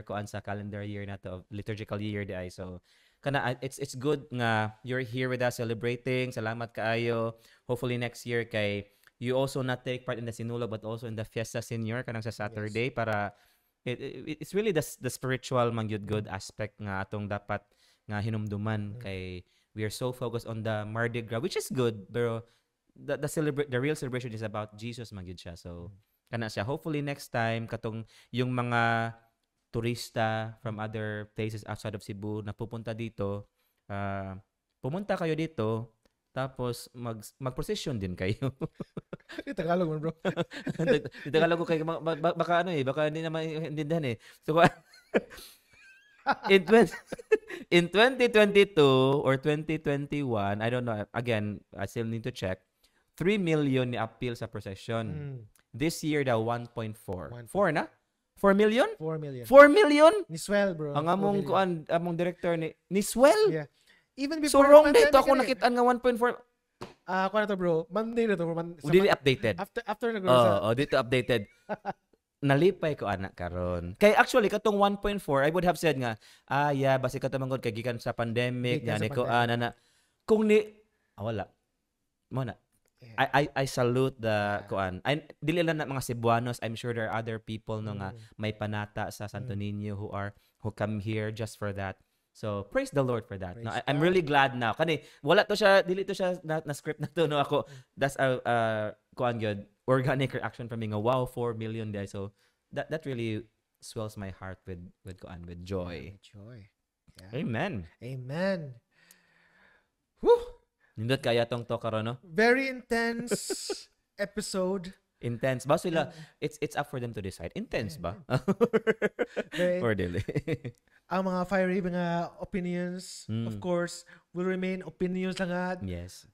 kuan sa calendar year na to, liturgical year di ay. So kana it's good nga you're here with us celebrating. Salamat kaayo. Hopefully next year kay you also not take part in the Sinulog but also in the Fiesta Senior kanang sa Saturday para it's really the spiritual man good aspect nga atong dapat nga hinumduman kay we are so focused on the Mardi Gras, which is good, pero the real celebration is about Jesus man gyud siya. So kana siya, hopefully next time katong yung mga turista from other places outside of Cebu na pupunta dito, pumunta kayo dito tapos mag-procession din kayo. Tagalog man bro. Tagalog ko kayo baka baka hindi naman intindihan eh. So in 2022 or 2021, I don't know, again, I still need to check, 3 million ni appeal sa procession. This year daw 1.4. 4 na? 4 million? 4 million. 4 million? Ni Swell bro. Ang among director ni Swell? Yeah. Even So before wrong dito ako nakitaan nga 1.4. Ako na to bro. Monday na to bro. Dili updated. After na dito updated. Nalipay ko anak karon. Kay actually katong 1.4 I would have said nga yeah basi katamangod kay gikan sa pandemic nga ni ko ana kung ni wala mo na. I salute the kuan. Dili lang na mga Cebuanos. I'm sure there are other people no nga may panata sa Santo Niño who come here just for that. So praise the Lord for that. No, I'm really glad now. Kani wala to siya, dili to siya na script na to no ako. That's a kuan gyud organic reaction from me nga wow 4 million guys. So that really swells my heart with kuan with joy. Joy. Yeah. Amen. Amen. Whew. Nindot kaya tong to karon no? Very intense episode. Intense ba sila? It's up for them to decide. Intense ba? Or dili. Ang mga fiery mga opinions, of course, will remain opinions lang nga. Yes.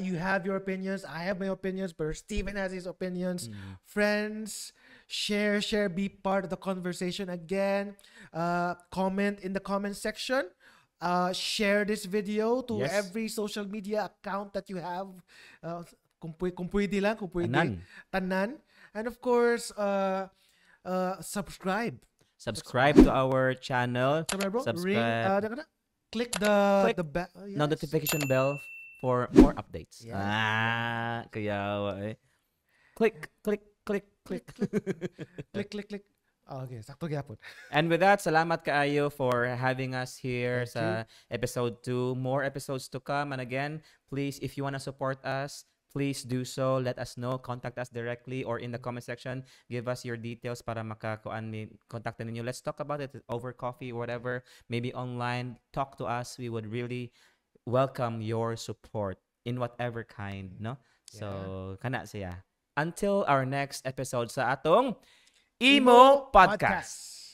You have your opinions. I have my opinions. But Steven has his opinions. Friends, share, be part of the conversation again. Comment in the comment section. Share this video to every social media account that you have. Kung pwede lang, kung pwede. Tanan. And of course, subscribe. Subscribe to our channel. Subscribe. Click the notification bell for more updates. Yes. Kaya click. Click. Okay, sakto gyapon. And with that, salamat kaayo for having us here sa episode 2. More episodes to come. And again, please, if you want to support us, please do so. Let us know. Contact us directly or in the comment section. Give us your details para contact ninyo. Let's talk about it over coffee or whatever. Maybe online. Talk to us. We would really welcome your support in whatever kind, no? So, kana siya. Until our next episode sa atong Imo Podcast.